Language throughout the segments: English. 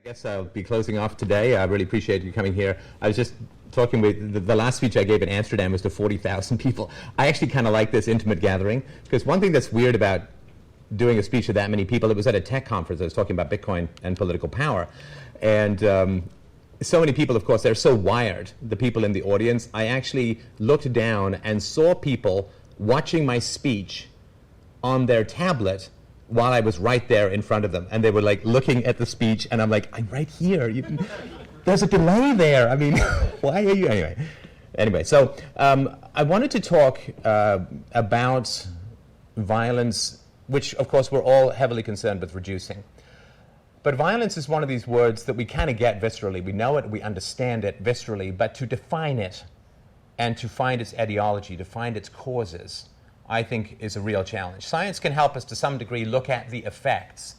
I guess I'll be closing off today. I really appreciate you coming here. I was just talking with the last speech I gave in Amsterdam was to 40,000 people. I actually kind of like this intimate gathering because one thing that's weird about doing a speech to that many people, it was at a tech conference. I was talking about Bitcoin and political power. And so many people, of course, they're so wired, the people in the audience. I actually looked down and saw people watching my speech on their tablet while I was right there in front of them. And they were like looking at the speech, and I'm like, I'm right here. There's a delay there. I mean, why are you? Anyway, so I wanted to talk about violence, which of course we're all heavily concerned with reducing. But violence is one of these words that we kind of get viscerally. We know it, we understand it viscerally, but to define it and to find its etiology, to find its causes, I think is a real challenge. Science can help us to some degree look at the effects,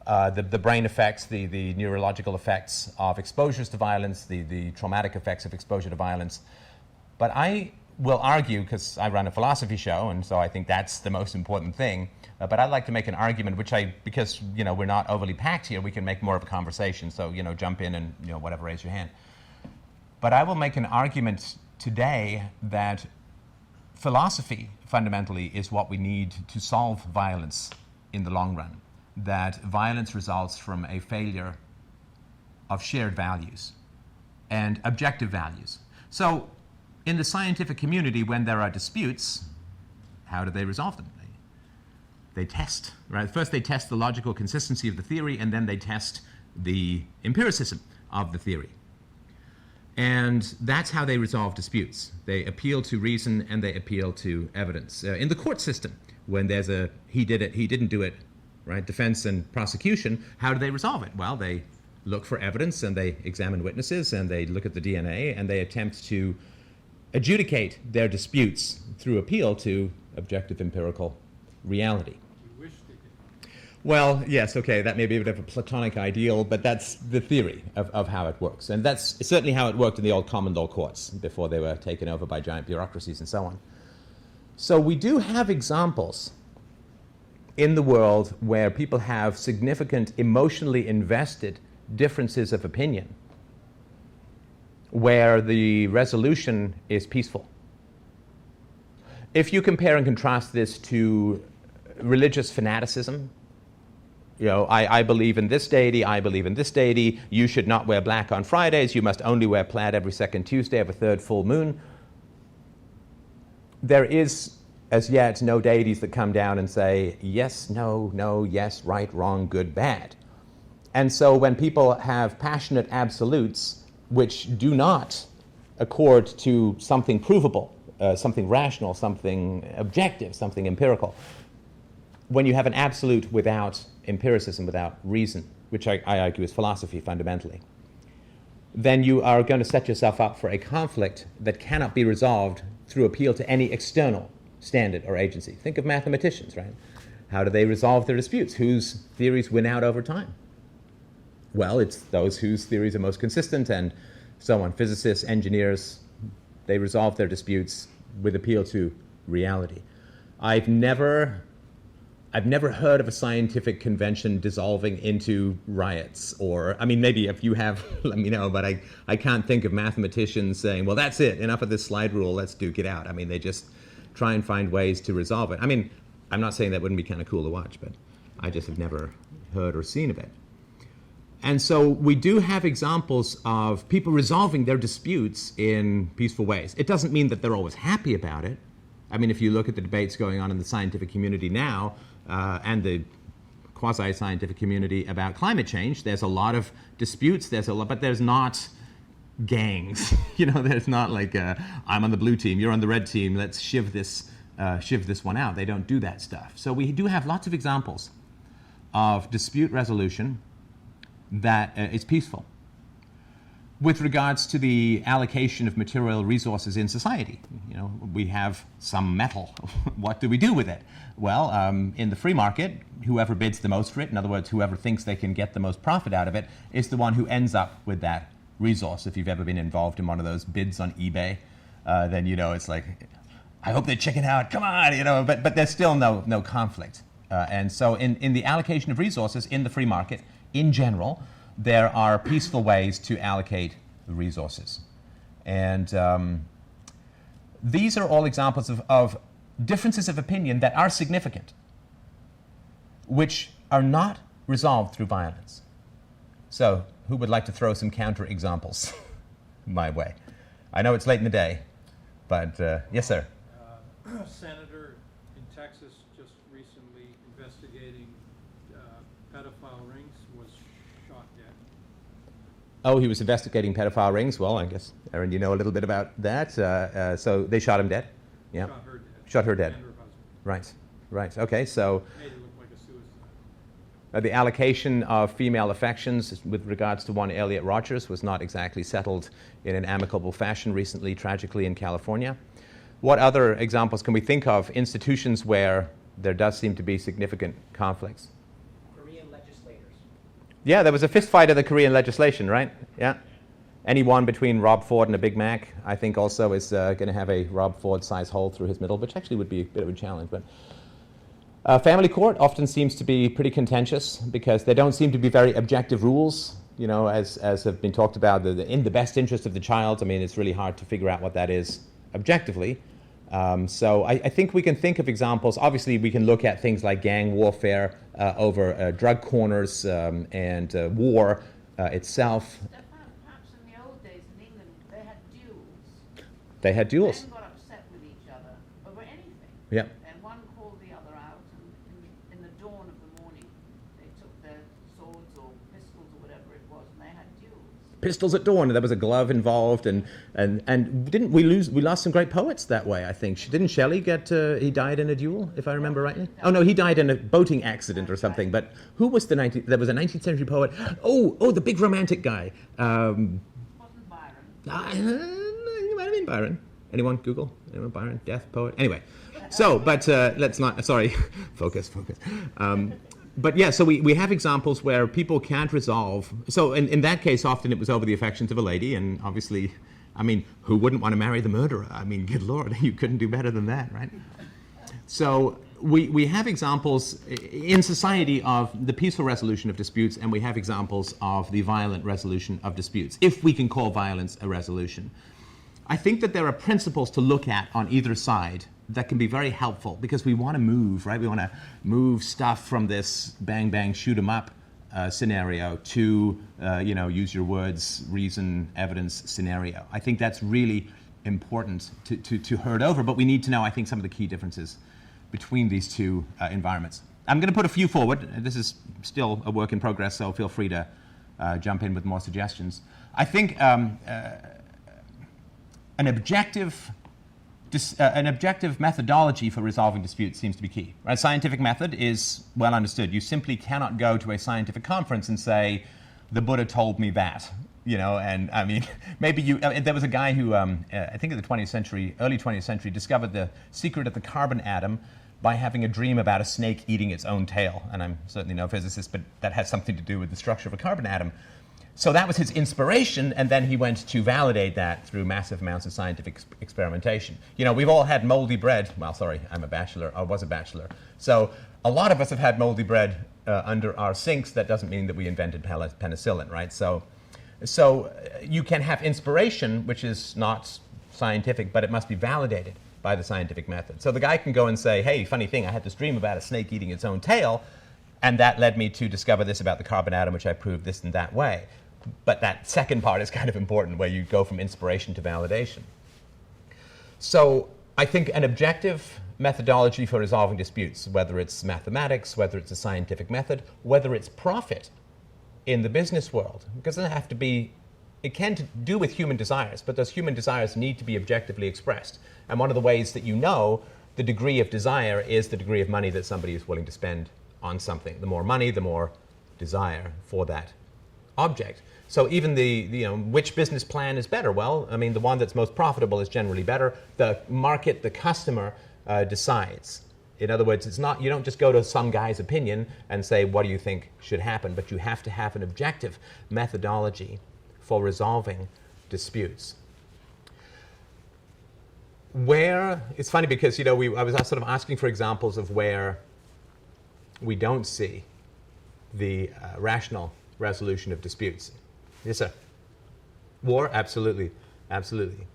the brain effects, the neurological effects of exposures to violence, the traumatic effects of exposure to violence. But I will argue, because I run a philosophy show, and so I think that's the most important thing, but I'd like to make an argument, because we're not overly packed here, we can make more of a conversation, so jump in and whatever, raise your hand. But I will make an argument today that philosophy fundamentally is what we need to solve violence in the long run, that violence results from a failure of shared values and objective values. So in the scientific community, when there are disputes, how do they resolve them? They test, right? First they test the logical consistency of the theory, and then they test the empiricism of the theory. And that's how they resolve disputes. They appeal to reason and they appeal to evidence. In the court system, when there's a he did it, he didn't do it, right? Defense and prosecution, how do they resolve it? Well, they look for evidence and they examine witnesses and they look at the DNA and they attempt to adjudicate their disputes through appeal to objective empirical reality. Well, yes, okay, that may be a bit of a Platonic ideal, but that's the theory of how it works. And that's certainly how it worked in the old common law courts before they were taken over by giant bureaucracies and so on. So we do have examples in the world where people have significant emotionally invested differences of opinion, where the resolution is peaceful. If you compare and contrast this to religious fanaticism, I believe in this deity, I believe in this deity, you should not wear black on Fridays, you must only wear plaid every second Tuesday of a third full moon. There is, as yet, no deities that come down and say, yes, no, no, yes, right, wrong, good, bad. And so when people have passionate absolutes which do not accord to something provable, something rational, something objective, something empirical, when you have an absolute without empiricism, without reason, which I argue is philosophy fundamentally, then you are going to set yourself up for a conflict that cannot be resolved through appeal to any external standard or agency. Think of mathematicians, right? How do they resolve their disputes? Whose theories win out over time? Well, it's those whose theories are most consistent and so on. Physicists, engineers, they resolve their disputes with appeal to reality. I've never heard of a scientific convention dissolving into riots, or, I mean, maybe if you have, let me know, but I can't think of mathematicians saying, well, that's it, enough of this slide rule, let's duke it out. I mean, they just try and find ways to resolve it. I mean, I'm not saying that wouldn't be kind of cool to watch, but I just have never heard or seen of it. And so we do have examples of people resolving their disputes in peaceful ways. It doesn't mean that they're always happy about it. I mean, if you look at the debates going on in the scientific community now, and the quasi-scientific community about climate change, there's a lot of disputes, but there's not gangs. There's not like, I'm on the blue team, you're on the red team, let's shiv this one out. They don't do that stuff. So we do have lots of examples of dispute resolution that is peaceful. With regards to the allocation of material resources in society, we have some metal. What do we do with it? Well, in the free market, whoever bids the most for it, in other words, whoever thinks they can get the most profit out of it, is the one who ends up with that resource. If you've ever been involved in one of those bids on eBay, then it's like, I hope they chicken out, come on, but there's still no conflict. And so in the allocation of resources in the free market, in general, there are peaceful ways to allocate the resources. And these are all examples of differences of opinion that are significant, which are not resolved through violence. So, who would like to throw some counter examples my way? I know it's late in the day, but yes, sir. Senator in Texas just recently investigating pedophile rings was shot dead. Oh, he was investigating pedophile rings. Well, I guess, Aaron, you know a little bit about that. So they shot him dead? Yeah. Shot her dead. Shot her dead. And her husband. Right, right. Okay, so Made it look like a suicide. the allocation of female affections with regards to one Elliot Rogers was not exactly settled in an amicable fashion recently, tragically, in California. What other examples can we think of, institutions where there does seem to be significant conflicts? Korean legislators. Yeah, there was a fist fight of the Korean legislation, right? Yeah. Any one between Rob Ford and a Big Mac, I think also is going to have a Rob Ford-sized hole through his middle, which actually would be a bit of a challenge. But family court often seems to be pretty contentious because there don't seem to be very objective rules, you know, as have been talked about, in the best interest of the child. I mean, it's really hard to figure out what that is objectively. So I think we can think of examples. Obviously, we can look at things like gang warfare over drug corners and war itself. Perhaps in the old days in England, they had duels. They had duels. Men got upset with each other over anything. Yeah. And one called the other out, and in the dawn of the morning, they took their swords or pistols or whatever it was, and they had duels. Pistols at dawn. There was a glove involved, and didn't we lose? We lost some great poets that way. I think didn't Shelley get? He died in a duel, if I remember rightly. Oh no, he died in a boating accident or something. But who was there was a 19th century poet. Oh, the big romantic guy. Wasn't Byron? He might have been Byron. Anyone Google? Anyone Byron? Death poet. Anyway, so but let's not. Sorry, focus. But yeah, so we have examples where people can't resolve. So in that case, often it was over the affections of a lady, and obviously, I mean, who wouldn't want to marry the murderer? I mean, good Lord, you couldn't do better than that, right? So we have examples in society of the peaceful resolution of disputes, and we have examples of the violent resolution of disputes, if we can call violence a resolution. I think that there are principles to look at on either side that can be very helpful because we want to move, right? We want to move stuff from this bang, bang, shoot 'em up scenario to, use your words, reason, evidence scenario. I think that's really important to herd over, but we need to know, I think, some of the key differences between these two environments. I'm going to put a few forward. This is still a work in progress, so feel free to jump in with more suggestions. I think an objective methodology for resolving disputes seems to be key. Right? Scientific method is well understood. You simply cannot go to a scientific conference and say, the Buddha told me that. And I mean, maybe there was a guy who, I think in the early 20th century, discovered the secret of the carbon atom by having a dream about a snake eating its own tail. And I'm certainly no physicist, but that has something to do with the structure of a carbon atom. So that was his inspiration, and then he went to validate that through massive amounts of scientific experimentation. We've all had moldy bread. Well, sorry, I was a bachelor. So a lot of us have had moldy bread under our sinks. That doesn't mean that we invented penicillin, right? So you can have inspiration, which is not scientific, but it must be validated by the scientific method. So the guy can go and say, hey, funny thing, I had this dream about a snake eating its own tail, and that led me to discover this about the carbon atom, which I proved this and that way. But that second part is kind of important, where you go from inspiration to validation. So I think an objective methodology for resolving disputes, whether it's mathematics, whether it's a scientific method, whether it's profit in the business world, because it can do with human desires, but those human desires need to be objectively expressed. And one of the ways that the degree of desire is the degree of money that somebody is willing to spend on something. The more money, the more desire for that object. So even which business plan is better? Well, I mean, the one that's most profitable is generally better. The market, the customer decides. In other words, you don't just go to some guy's opinion and say, what do you think should happen? But you have to have an objective methodology for resolving disputes. It's funny because, I was sort of asking for examples of where we don't see the rational resolution of disputes. Yes, sir. War? Absolutely. Absolutely.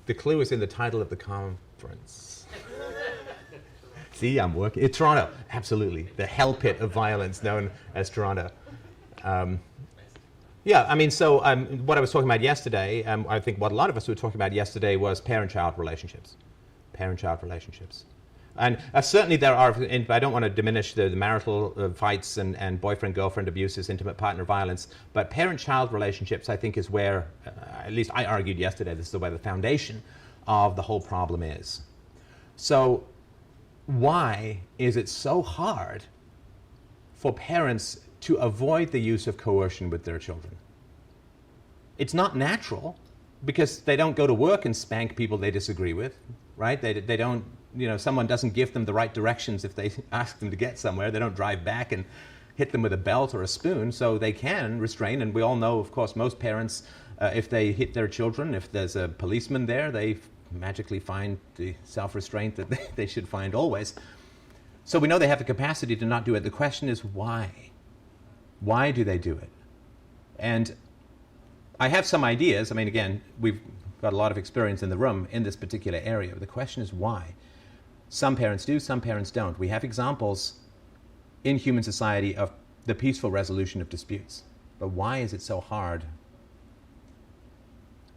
The clue is in the title of the conference. See, I'm working. Toronto. Absolutely. The hell pit of violence known as Toronto. Yeah, I mean, so what I was talking about yesterday, I think what a lot of us were talking about yesterday was parent-child relationships. Parent-child relationships. And certainly there are, and I don't want to diminish the marital fights and boyfriend-girlfriend abuses, intimate partner violence, but parent-child relationships, I think, is where, at least I argued yesterday, this is where the foundation of the whole problem is. So why is it so hard for parents to avoid the use of coercion with their children? It's not natural, because they don't go to work and spank people they disagree with, right? They don't, someone doesn't give them the right directions if they ask them to get somewhere. They don't drive back and hit them with a belt or a spoon, so they can restrain. And we all know, of course, most parents, if they hit their children, if there's a policeman there, they magically find the self-restraint that they should find always. So we know they have the capacity to not do it. The question is why? Why do they do it? And I have some ideas. I mean, again, we've got a lot of experience in the room in this particular area. But the question is why? Some parents do, some parents don't. We have examples in human society of the peaceful resolution of disputes. But why is it so hard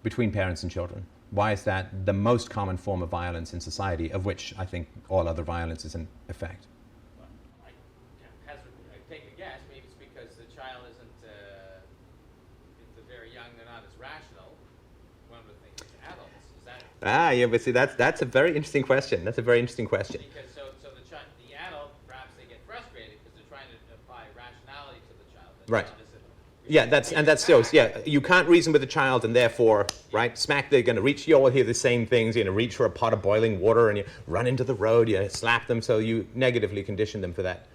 between parents and children? Why is that the most common form of violence in society, of which I think all other violence is in effect? Well, I take a guess. Maybe it's because the child isn't, if they're very young, they're not as rational. One would think it's adults. Is that? Yeah, but see, that's a very interesting question. That's a very interesting question. Because so the adult, perhaps they get frustrated because they're trying to apply rationality to the child. The Right. child isn't- Yeah, that's so. Yeah, you can't reason with a child, and therefore, right? Smack, they're going to reach. You all hear the same things. You're going to reach for a pot of boiling water, and you run into the road. You slap them, so you negatively condition them for that.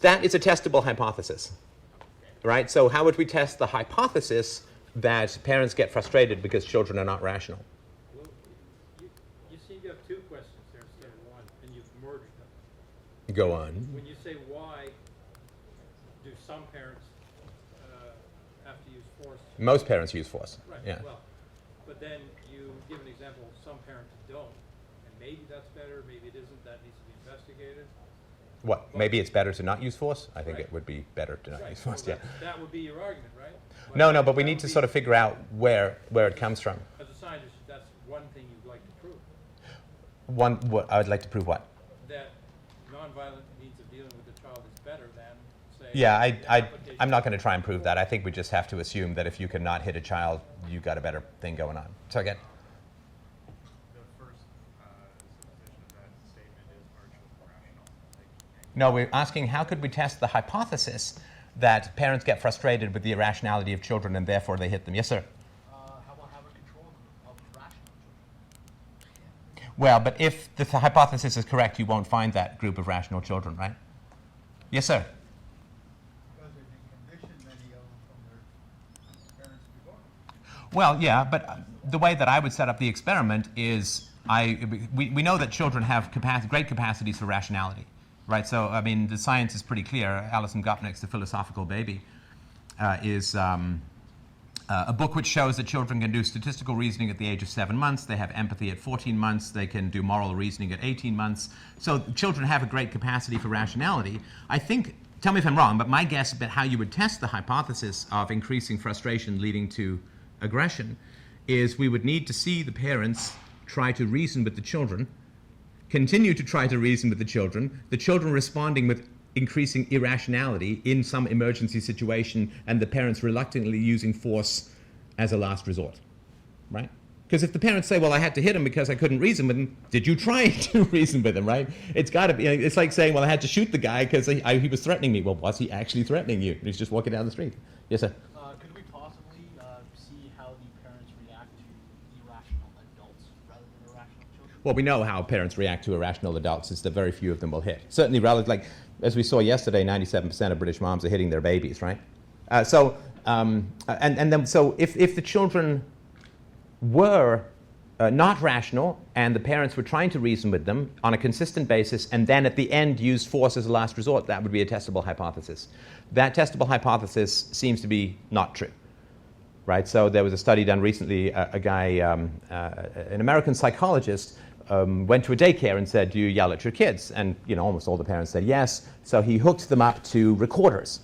That is a testable hypothesis, right? So how would we test the hypothesis that parents get frustrated because children are not rational? Well, you seem to have two questions there instead of one, and you've merged them. Go on. When you say why do some parents have to use force? Most parents use force. Right, Yeah. well, but then you give an example of some parents don't, and maybe that's better, maybe it isn't, that needs to be investigated. What? Maybe it's better to not use force? I think Right. it would be better to not Right, use so force. Yeah. that would be your argument, right? No, but we need to sort of figure out where it comes from. As a scientist, that's one thing you'd like to prove, What I would like to prove what? that nonviolent means of dealing with the child is better than, say. Yeah, the application I'm not going to of try and prove that. I think we just have to assume that if you cannot hit a child, you've got a better thing going on. So again, The first supposition of that statement is partially rational. no, we're asking how could we test the hypothesis that parents get frustrated with the irrationality of children and therefore they hit them? Yes, sir. How about having control of rational children? Well, but if the hypothesis is correct, you won't find that group of rational children, right? Yes, sir. Because they've been conditioned, many of them, from their parents before. Well, yeah, but the way that I would set up the experiment is we know that children have great capacities for rationality, right? So, I mean, the science is pretty clear. Alison Gopnik's The Philosophical Baby is a book which shows that children can do statistical reasoning at the age of 7 months. They have empathy at 14 months. They can do moral reasoning at 18 months. So children have a great capacity for rationality. I think, tell me if I'm wrong, but my guess about how you would test the hypothesis of increasing frustration leading to aggression is we would need to see the parents try to reason with the children, continue to try to reason with the children responding with increasing irrationality in some emergency situation, and the parents reluctantly using force as a last resort, right? Because if the parents say, well, I had to hit him because I couldn't reason with him, did you try to reason with him, right? It's got to be, it's like saying, well, I had to shoot the guy because he was threatening me. Well, was he actually threatening you? He's just walking down the street. Yes, sir? Could we possibly see how the parents react to irrational adults rather than irrational children? Well, we know how parents react to irrational adults. It's that very few of them will hit. Certainly, like as we saw yesterday, 97% of British moms are hitting their babies, right? So if the children were not rational, and the parents were trying to reason with them on a consistent basis, and then at the end use force as a last resort, that would be a testable hypothesis. That testable hypothesis seems to be not true. Right? So there was a study done recently, a guy, an American psychologist, went to a daycare and said, do you yell at your kids? And almost all the parents said yes. So he hooked them up to recorders.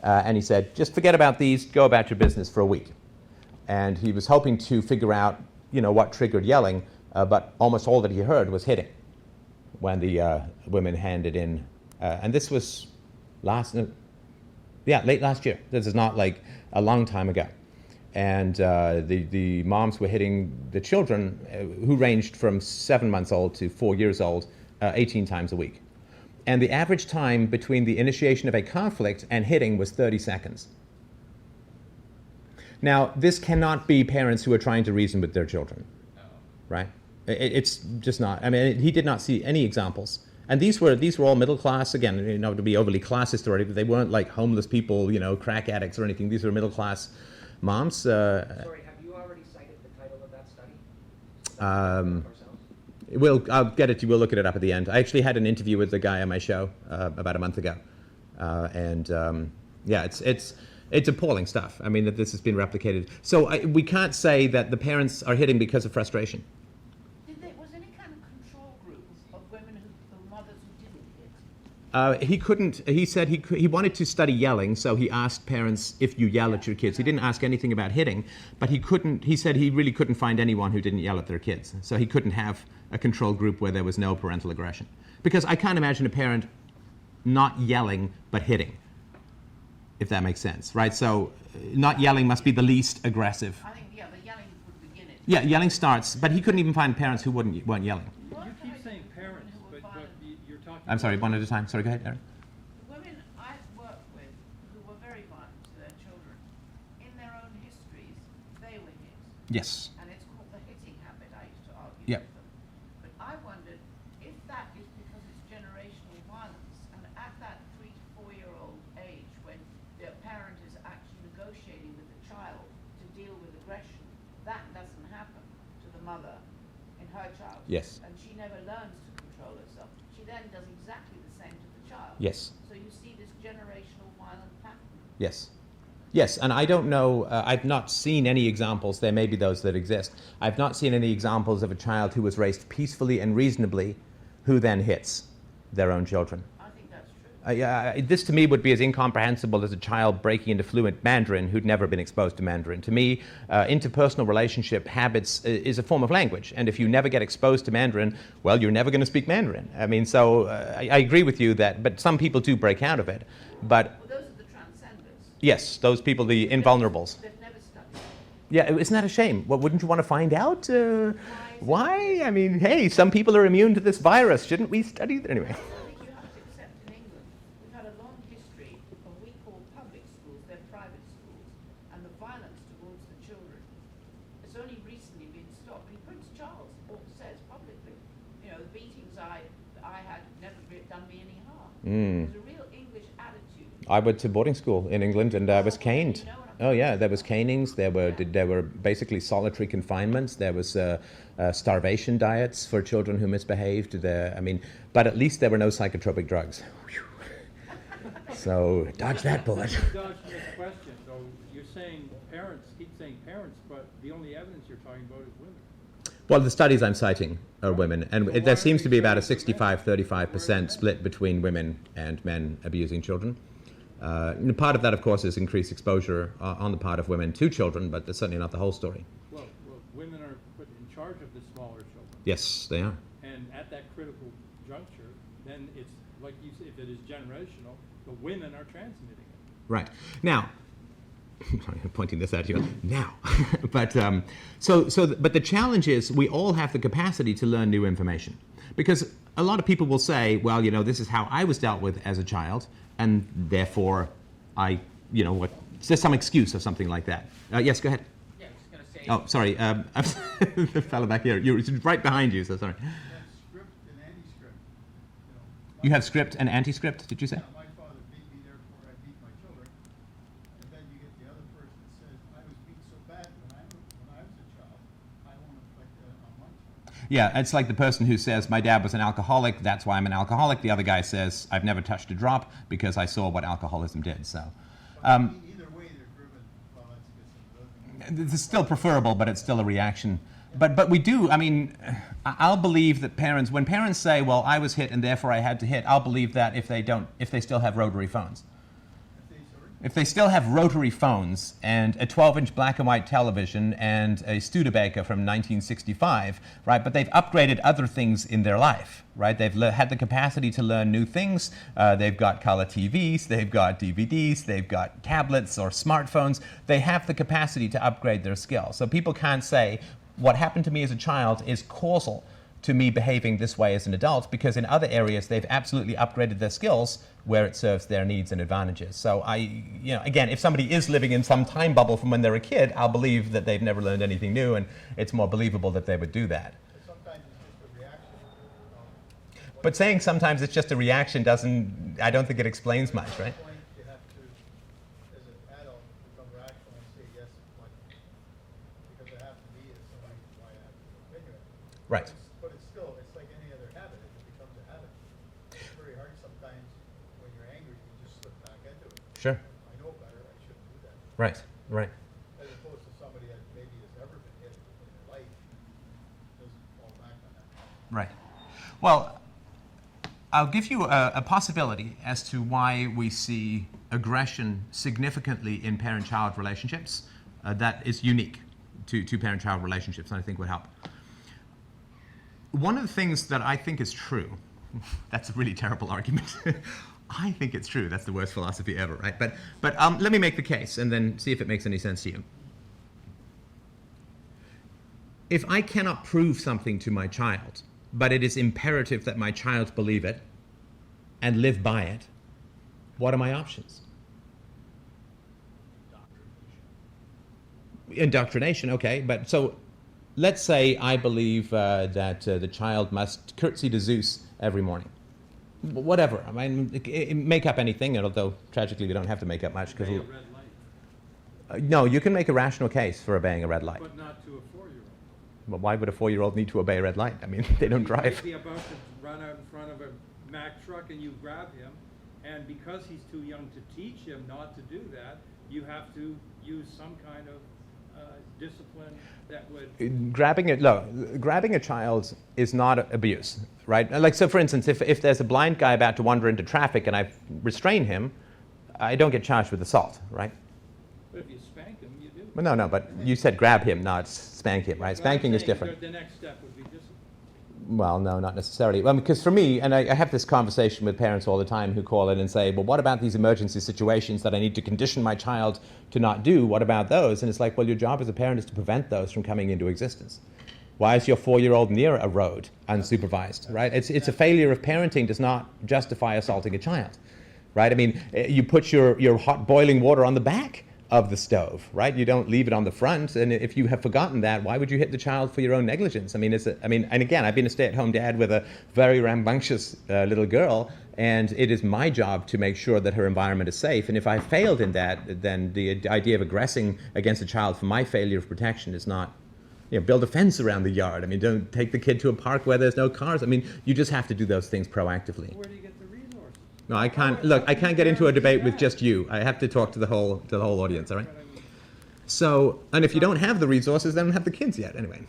And he said, just forget about these, go about your business for a week. And he was hoping to figure out what triggered yelling, but almost all that he heard was hitting when the women handed in. And this was late last year. This is not like a long time ago. And the moms were hitting the children, who ranged from 7 months old to 4 years old, 18 times a week. And the average time between the initiation of a conflict and hitting was 30 seconds. Now, this cannot be parents who are trying to reason with their children, right? It's just not. I mean, he did not see any examples. And these were all middle class. Again, to be overly classist already, but they weren't like homeless people, crack addicts or anything. These were middle class moms. Sorry, have you already cited the title of that study? I'll get it to you. We'll look it up at the end. I actually had an interview with the guy on my show about a month ago. It's appalling stuff. I mean, that this has been replicated. So we can't say that the parents are hitting because of frustration. Was any kind of control group of women the mothers who didn't hit? He couldn't. He said he wanted to study yelling, so he asked parents if you yell at your kids. He didn't ask anything about hitting, but he couldn't. He said he really couldn't find anyone who didn't yell at their kids. So he couldn't have a control group where there was no parental aggression, because I can't imagine a parent not yelling but hitting, if that makes sense, right? So not yelling must be the least aggressive. I think, the yelling would begin it. Yeah, yelling starts, but he couldn't even find parents who weren't yelling. You keep saying parents, but you're talking. I'm sorry, one at a time. Sorry, go ahead, Aaron. The women I've worked with who were very violent to their children, in their own histories, they were hit. Yes. And it's called the hitting habit, I used to argue Yep. with them. But I wondered if that is because it's generational violence, and at that 3 to 4 year old age, when the parent is actually negotiating with the child to deal with aggression, that doesn't happen to the mother in her child. Yes. And she never learns to control herself. She then does exactly the same to the child. Yes. So you see this generational violent pattern. Yes. Yes, and I don't know, I've not seen any examples, there may be those that exist. I've not seen any examples of a child who was raised peacefully and reasonably who then hits their own children. I think that's true. This to me would be as incomprehensible as a child breaking into fluent Mandarin who'd never been exposed to Mandarin. To me, interpersonal relationship habits is a form of language, and if you never get exposed to Mandarin, well, you're never going to speak Mandarin. I mean, so I agree with you that, but some people do break out of it. But Well, those are the transcenders. yes, those people, the invulnerables. They've never studied. Yeah, isn't that a shame? Well, wouldn't you want to find out why? I mean, hey, some people are immune to this virus. Shouldn't we study that? Anyway. I think you have to accept in England, we've had a long history of what we call public schools, they're private schools, and the violence towards the children. It's only recently been stopped. And Prince Charles says publicly, the beatings I had never done me any harm. There's a real English attitude. I went to boarding school in England and I was caned. Oh yeah, there was canings. There were basically solitary confinements. There was starvation diets for children who misbehaved. But at least there were no psychotropic drugs. So dodge that bullet. You dodged this question. So you're saying parents, keep saying parents, but the only evidence you're talking about is women. Well, the studies I'm citing are women, and So there why seems are to we be about a saying men? 65-35% split between women and men abusing children. And part of that, of course, is increased exposure on the part of women to children, but that's certainly not the whole story. Well, women are put in charge of the smaller children. Yes, they are. And at that critical juncture, then it's, like you said, if it is generational, the women are transmitting it. Right. Now, sorry, I'm pointing this at you. Now. But but the challenge is we all have the capacity to learn new information. Because a lot of people will say, well, this is how I was dealt with as a child, and therefore there's some excuse or something like that. Yes, go ahead. Yeah, I was going to say. Oh, sorry. The fellow back here. You're right behind you, so sorry. That's script and anti-script. You have script and anti-script, did you say? My father beat me, therefore I beat my children. And then you get the other person that says, I was beat so bad when I was a child, I won't inflict that on Yeah, it's like the person who says, my dad was an alcoholic, that's why I'm an alcoholic. The other guy says, I've never touched a drop because I saw what alcoholism did. So Either way, they're driven, well, that's a good it's still preferable, but it's still a reaction. But we do, I mean, I'll believe that parents, when parents say, well, I was hit and therefore I had to hit, I'll believe that if they still have rotary phones. If they still have rotary phones and a 12-inch black and white television and a Studebaker from 1965, right? But they've upgraded other things in their life, right? They've had the capacity to learn new things. They've got color TVs, they've got DVDs, they've got tablets or smartphones. They have the capacity to upgrade their skills. So people can't say, what happened to me as a child is causal to me behaving this way as an adult, because in other areas they've absolutely upgraded their skills where it serves their needs and advantages. So again, if somebody is living in some time bubble from when they're a kid, I'll believe that they've never learned anything new, and it's more believable that they would do that. Sometimes it's just a reaction. But saying sometimes it's just a reaction doesn't, I don't think it explains much, right? Point you have to, as an adult, become rational and say yes, like, because I have to be as somebody why I have to continue it. Right. But it's still, it's like any other habit. If it becomes a habit, it's very hard sometimes when you're angry, you just slip back into it. Sure. I know better, I shouldn't do that. Right, right. As opposed to somebody that maybe has never been hit in their life, doesn't fall back on that. Right. Well, I'll give you a possibility as to why we see aggression significantly in parent-child relationships that is unique to parent-child relationships, and I think would help. One of the things that I think is true, that's a really terrible argument. I think it's true. That's the worst philosophy ever, right? But let me make the case and then see if it makes any sense to you. If I cannot prove something to my child, but it is imperative that my child believe it and live by it, what are my options? Indoctrination, okay. But so let's say I believe that the child must curtsy to Zeus every morning. Whatever. I mean, make up anything, although tragically we don't have to make up much. Obey a red light, No, you can make a rational case for obeying a red light. but not to a 4-year-old. But why would a 4-year-old need to obey a red light? I mean, they don't He drive. might be about to run out in front of a Mack truck and you grab him, and because he's too young to teach him not to do that, you have to use some kind of discipline that would... Grabbing a child is not abuse, right? Like, so for instance, if there's a blind guy about to wander into traffic and I restrain him, I don't get charged with assault, right? But if you spank him, you do. Well, no, but you said grab him, not spank him, right? But I'm Spanking is saying different. The next step would be discipline. Well, no, not necessarily. Well, because for me, and I have this conversation with parents all the time who call in and say, well, what about these emergency situations that I need to condition my child to not do? What about those? And it's like, well, your job as a parent is to prevent those from coming into existence. Why is your 4-year-old near a road unsupervised, right? It's a failure of parenting does not justify assaulting a child, right? I mean, you put your hot boiling water on the back of the stove, right? You don't leave it on the front. And if you have forgotten that, why would you hit the child for your own negligence? I mean, and again, I've been a stay-at-home dad with a very rambunctious little girl, and it is my job to make sure that her environment is safe. And if I failed in that, then the idea of aggressing against a child for my failure of protection is not, build a fence around the yard. I mean, don't take the kid to a park where there's no cars. I mean, you just have to do those things proactively. Where do you get the resources? No, I can't. Look, I can't get into a debate with just you. I have to talk to the whole audience. All right. So, and if you don't have the resources, then don't have the kids yet. Anyway,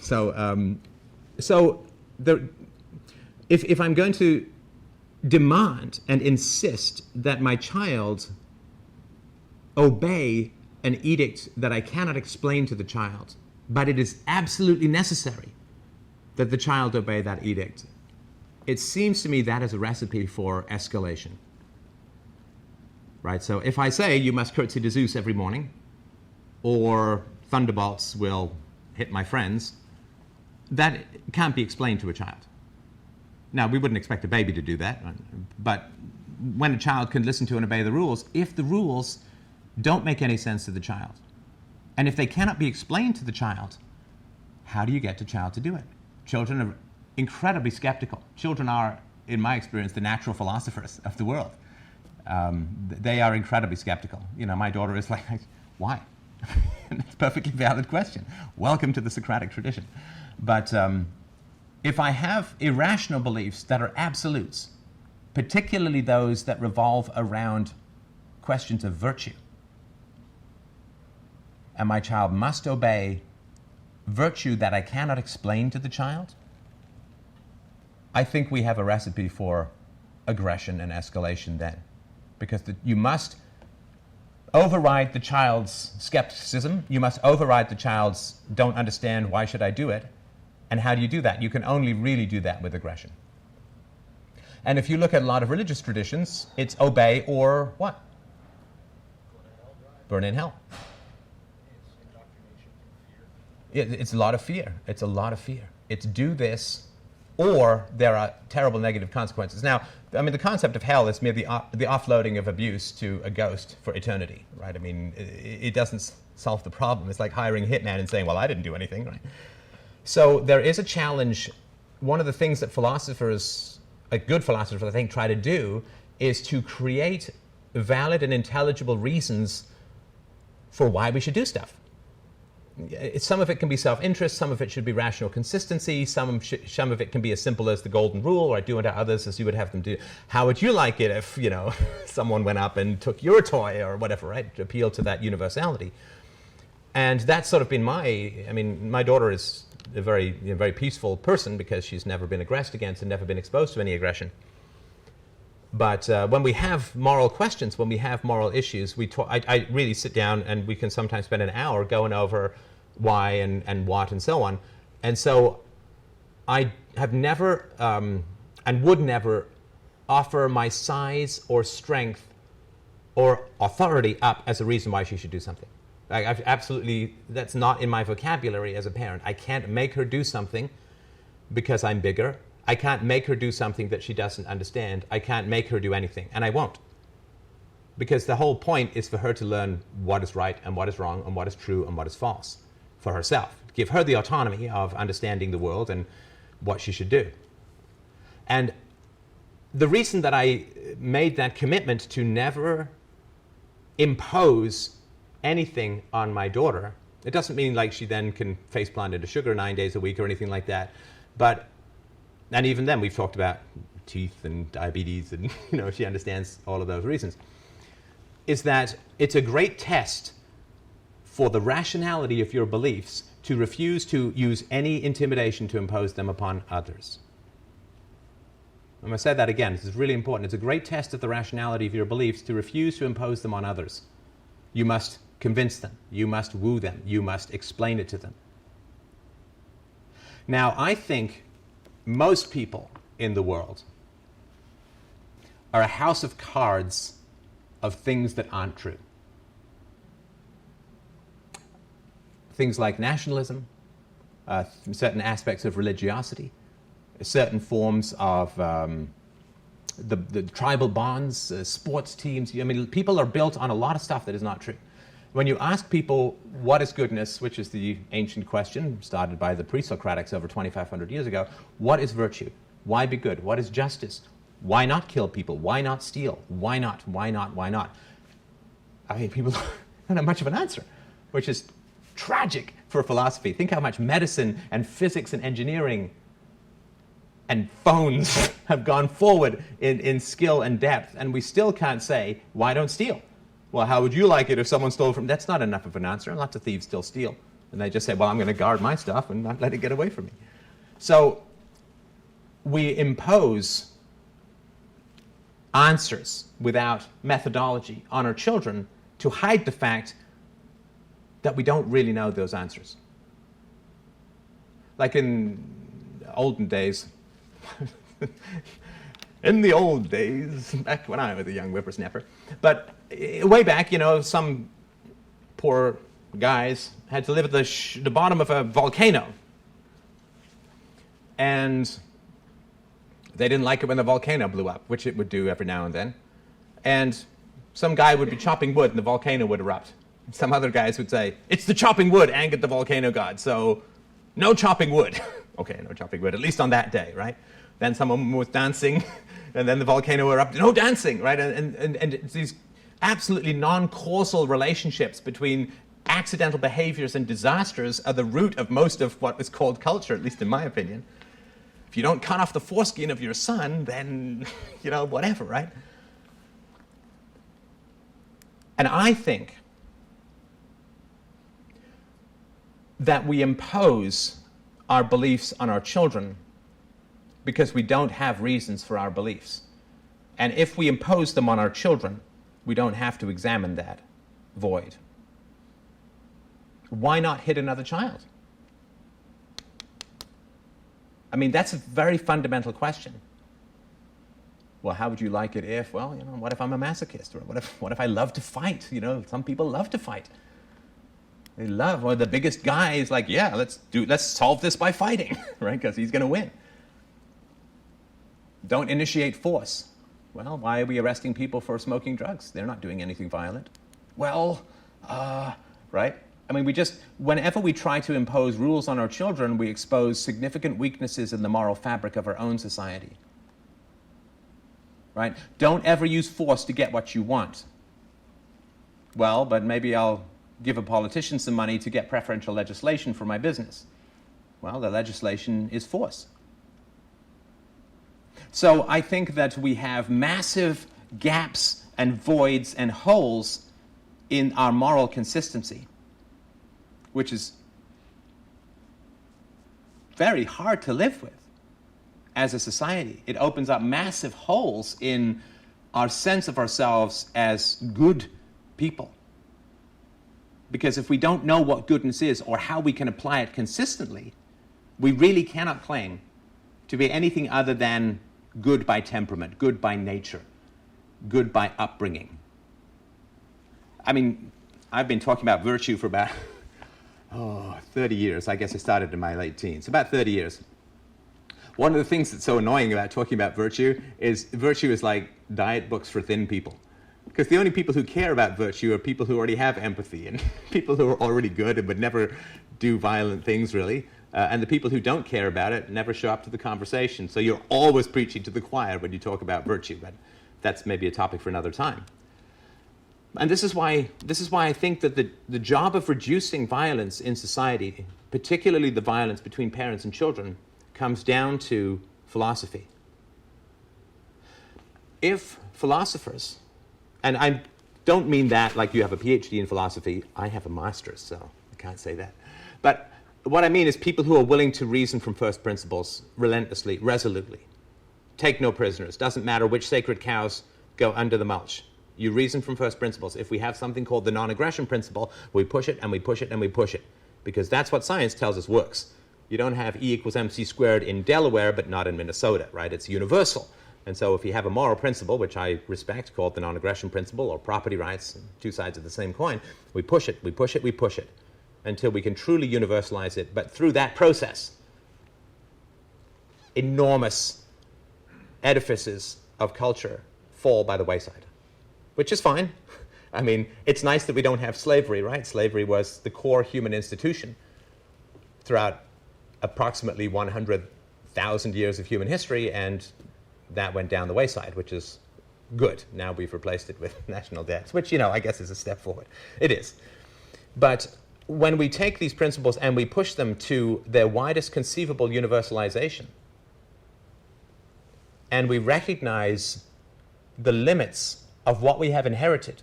if I'm going to demand and insist that my child obey an edict that I cannot explain to the child, but it is absolutely necessary that the child obey that edict, it seems to me that is a recipe for escalation. Right? So if I say you must curtsy to Zeus every morning, or thunderbolts will hit my friends, that can't be explained to a child. Now, we wouldn't expect a baby to do that, but when a child can listen to and obey the rules, if the rules don't make any sense to the child, and if they cannot be explained to the child, how do you get the child to do it? Children are incredibly skeptical. Children are, in my experience, the natural philosophers of the world. They are incredibly skeptical. My daughter is like, why? It's a perfectly valid question. Welcome to the Socratic tradition. But if I have irrational beliefs that are absolutes, particularly those that revolve around questions of virtue, and my child must obey virtue that I cannot explain to the child, I think we have a recipe for aggression and escalation then. Because you must override the child's skepticism, you must override the child's don't understand, why should I do it? And how do you do that? You can only really do that with aggression. And if you look at a lot of religious traditions, it's obey or what? Burn in hell. It's a lot of fear. It's a lot of fear. It's do this, or there are terrible negative consequences. Now, I mean, the concept of hell is merely the offloading of abuse to a ghost for eternity, right? I mean, it doesn't solve the problem. It's like hiring a hitman and saying, well, I didn't do anything, right? So there is a challenge. One of the things that philosophers, good philosophers, I think, try to do is to create valid and intelligible reasons for why we should do stuff. Some of it can be self-interest, some of it should be rational consistency, some of it can be as simple as the golden rule, or do unto others as you would have them do. How would you like it if, you know, someone went up and took your toy or whatever, right? To appeal to that universality. And that's sort of been my daughter is a very peaceful person because she's never been aggressed against and never been exposed to any aggression. But when we have moral questions, when we have moral issues, I really sit down and we can sometimes spend an hour going over why and what and so on. And so I have never and would never offer my size or strength or authority up as a reason why she should do something. That's not in my vocabulary as a parent. I can't make her do something because I'm bigger. I can't make her do something that she doesn't understand. I can't make her do anything, and I won't. Because the whole point is for her to learn what is right and what is wrong and what is true and what is false for herself. Give her the autonomy of understanding the world and what she should do. And the reason that I made that commitment to never impose anything on my daughter, it doesn't mean like she then can faceplant into sugar 9 days a week or anything like that, and even then, we've talked about teeth and diabetes, and you know, she understands all of those reasons. Is that it's a great test for the rationality of your beliefs to refuse to use any intimidation to impose them upon others. I'm going to say that again. This is really important. It's a great test of the rationality of your beliefs to refuse to impose them on others. You must convince them. You must woo them. You must explain it to them. Now, I think most people in the world are a house of cards of things that aren't true. Things like nationalism, certain aspects of religiosity, certain forms of the tribal bonds, sports teams. I mean, people are built on a lot of stuff that is not true. When you ask people what is goodness, which is the ancient question started by the pre-Socratics over 2,500 years ago, what is virtue? Why be good? What is justice? Why not kill people? Why not steal? Why not? Why not? Why not? I mean, people don't have much of an answer, which is tragic for philosophy. Think how much medicine and physics and engineering and phones have gone forward in skill and depth, and we still can't say, why don't steal? Well, how would you like it if someone stole from... That's not enough of an answer. Lots of thieves still steal. And they just say, well, I'm going to guard my stuff and not let it get away from me. So we impose answers without methodology on our children to hide the fact that we don't really know those answers. Like in olden days, in the old days, back when I was a young whippersnapper, but way back, you know, some poor guys had to live at the bottom of a volcano. And they didn't like it when the volcano blew up, which it would do every now and then. And some guy would be chopping wood and the volcano would erupt. Some other guys would say, it's the chopping wood angered the volcano god, so no chopping wood. Okay, no chopping wood, at least on that day, right? Then someone was dancing, and then the volcano erupted. No dancing, right? And it's these absolutely non-causal relationships between accidental behaviors and disasters are the root of most of what is called culture, at least in my opinion. If you don't cut off the foreskin of your son, then, whatever, right? And I think that we impose our beliefs on our children because we don't have reasons for our beliefs. And if we impose them on our children, we don't have to examine that void. Why not hit another child? I mean, that's a very fundamental question. Well, how would you like it if, what if I'm a masochist? Or what if I love to fight? Some people love to fight. They love, or the biggest guy is like, yeah, let's solve this by fighting, right? Because he's going to win. Don't initiate force. Well, why are we arresting people for smoking drugs? They're not doing anything violent. Well, right? I mean, whenever we try to impose rules on our children, we expose significant weaknesses in the moral fabric of our own society. Right? Don't ever use force to get what you want. Well, but maybe I'll give a politician some money to get preferential legislation for my business. Well, the legislation is force. So I think that we have massive gaps and voids and holes in our moral consistency, which is very hard to live with as a society. It opens up massive holes in our sense of ourselves as good people. Because if we don't know what goodness is or how we can apply it consistently, we really cannot claim to be anything other than good by temperament, good by nature, good by upbringing. I mean, I've been talking about virtue for about 30 years. I guess I started in my late teens, about 30 years. One of the things that's so annoying about talking about virtue is like diet books for thin people. Because the only people who care about virtue are people who already have empathy and people who are already good and would never do violent things, really. And the people who don't care about it never show up to the conversation. So you're always preaching to the choir when you talk about virtue, but that's maybe a topic for another time. And this is why I think that the job of reducing violence in society, particularly the violence between parents and children, comes down to philosophy. If philosophers, and I don't mean that like you have a PhD in philosophy, I have a master's, so I can't say that. But what I mean is people who are willing to reason from first principles relentlessly, resolutely. Take no prisoners. Doesn't matter which sacred cows go under the mulch. You reason from first principles. If we have something called the non-aggression principle, we push it and we push it and we push it. Because that's what science tells us works. You don't have E equals MC squared in Delaware, but not in Minnesota, right? It's universal. And so if you have a moral principle, which I respect, called the non-aggression principle or property rights, two sides of the same coin, we push it, we push it, we push it, until we can truly universalize it. But through that process, enormous edifices of culture fall by the wayside, which is fine. I mean, it's nice that we don't have slavery, right? Slavery was the core human institution throughout approximately 100,000 years of human history, and that went down the wayside, which is good. Now we've replaced it with national debts, which, I guess is a step forward. It is. But when we take these principles and we push them to their widest conceivable universalization, and we recognize the limits of what we have inherited,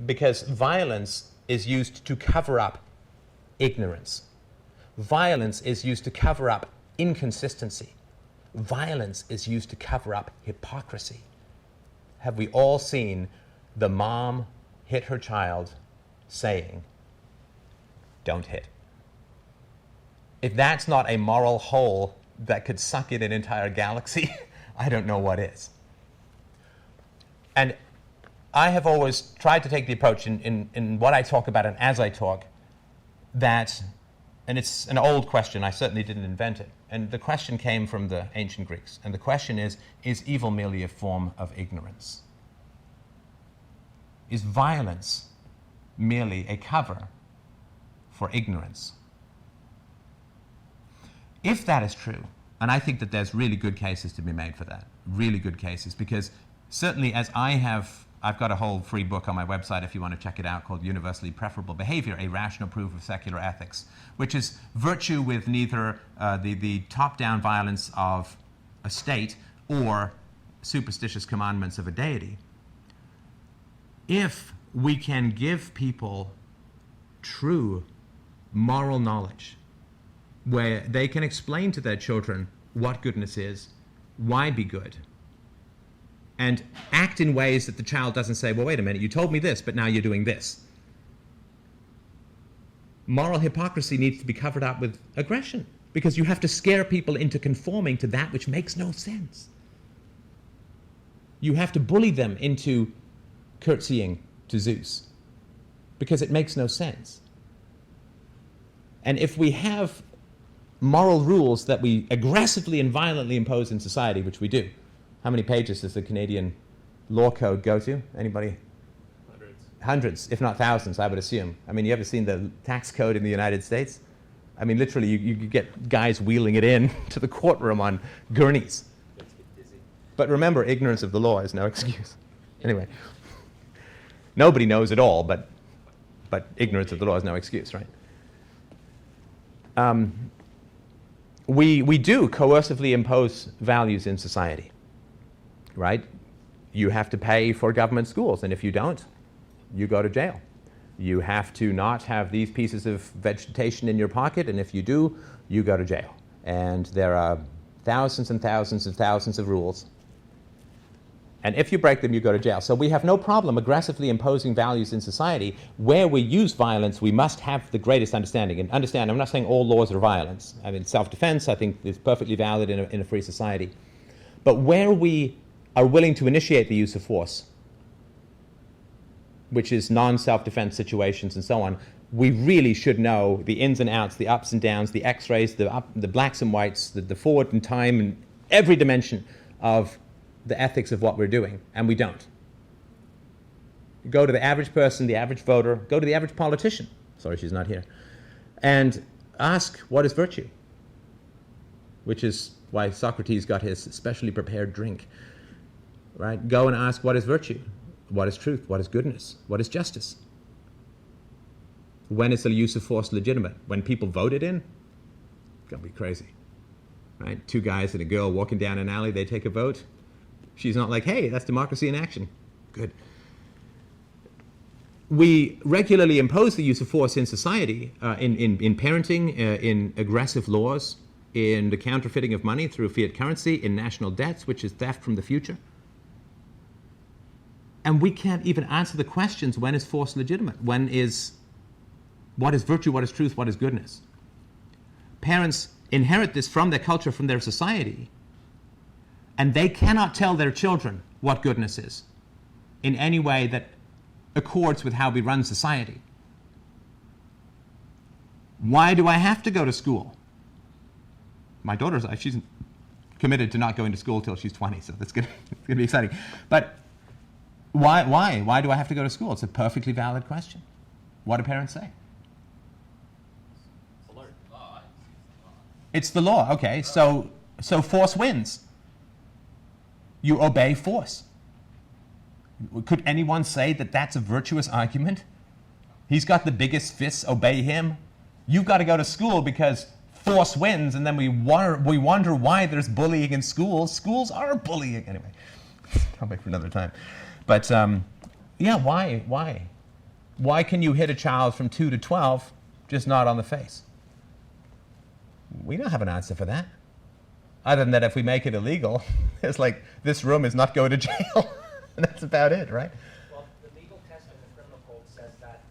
because violence is used to cover up ignorance. Violence is used to cover up inconsistency. Violence is used to cover up hypocrisy. Have we all seen the mom hit her child saying, "Don't hit"? If that's not a moral hole that could suck in an entire galaxy, I don't know what is. And I have always tried to take the approach in what I talk about and as I talk that, and it's an old question, I certainly didn't invent it, and the question came from the ancient Greeks, and the question is evil merely a form of ignorance? Is violence merely a cover for ignorance? If that is true, and I think that there's really good cases to be made for that, really good cases, because certainly as I have I've got a whole free book on my website if you want to check it out called Universally Preferable Behavior, A Rational Proof of Secular Ethics, which is virtue with neither the top-down violence of a state or superstitious commandments of a deity. If we can give people true moral knowledge, where they can explain to their children what goodness is, why be good, and act in ways that the child doesn't say, well, wait a minute, you told me this, but now you're doing this. Moral hypocrisy needs to be covered up with aggression, because you have to scare people into conforming to that which makes no sense. You have to bully them into curtsying to Zeus, because it makes no sense. And if we have moral rules that we aggressively and violently impose in society, which we do, how many pages does the Canadian law code go to? Anybody? Hundreds. Hundreds, if not thousands, I would assume. I mean, you ever seen the tax code in the United States? I mean, literally, you get guys wheeling it in to the courtroom on gurneys. Let's get dizzy. But remember, ignorance of the law is no excuse. Anyway, nobody knows it all, but ignorance of the law is no excuse, right? We do coercively impose values in society, right? You have to pay for government schools, and if you don't, you go to jail. You have to not have these pieces of vegetation in your pocket, and if you do, you go to jail. And there are thousands and thousands and thousands of rules. And if you break them, you go to jail. So we have no problem aggressively imposing values in society. Where we use violence, we must have the greatest understanding. And understand, I'm not saying all laws are violence. I mean, self-defense, I think, is perfectly valid in a free society. But where we are willing to initiate the use of force, which is non-self-defense situations and so on, we really should know the ins and outs, the ups and downs, the x-rays, the blacks and whites, the forward in time, and every dimension of the ethics of what we're doing, and we don't. You go to the average person, the average voter, go to the average politician, sorry she's not here, and ask what is virtue, which is why Socrates got his specially prepared drink, right? Go and ask what is virtue, what is truth, what is goodness, what is justice. When is the use of force legitimate? When people vote it in? It's gonna be crazy, right? Two guys and a girl walking down an alley, they take a vote. She's not like, hey, that's democracy in action. Good. We regularly impose the use of force in society, in parenting, in aggressive laws, in the counterfeiting of money through fiat currency, in national debts, which is theft from the future. And we can't even answer the questions, when is force legitimate? What is virtue, what is truth, what is goodness? Parents inherit this from their culture, from their society, and they cannot tell their children what goodness is in any way that accords with how we run society. Why do I have to go to school? My daughter's, she's committed to not going to school till she's 20, so that's going to be exciting. But why do I have to go to school? It's a perfectly valid question. What do parents say? Alert. Law. It's the law, okay, so force wins. You obey force. Could anyone say that that's a virtuous argument? He's got the biggest fists, obey him. You've got to go to school because force wins, and then we wonder why there's bullying in schools. Schools are bullying. Anyway, topic for another time. But yeah, why? Why can you hit a child from 2 to 12, just not on the face? We don't have an answer for that. Other than that, if we make it illegal, it's like, this room is not going to jail. And that's about it, right? Well, the legal test in the criminal code says that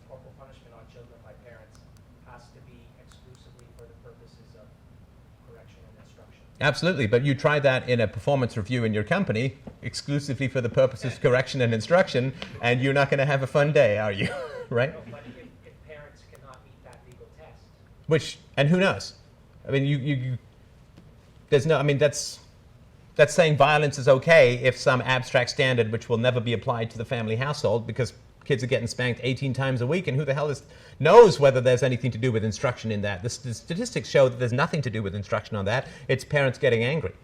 corporal punishment on children by parents has to be exclusively for the purposes of correction and instruction. Absolutely, but you try that in a performance review in your company, exclusively for the purposes of correction and instruction, and you're not going to have a fun day, are you? Right? No, but if parents cannot meet that legal test. And who knows? I mean, there's no, I mean, that's saying violence is okay if some abstract standard which will never be applied to the family household, because kids are getting spanked 18 times a week, and who the hell knows whether there's anything to do with instruction in that. The statistics show that there's nothing to do with instruction on that. It's parents getting angry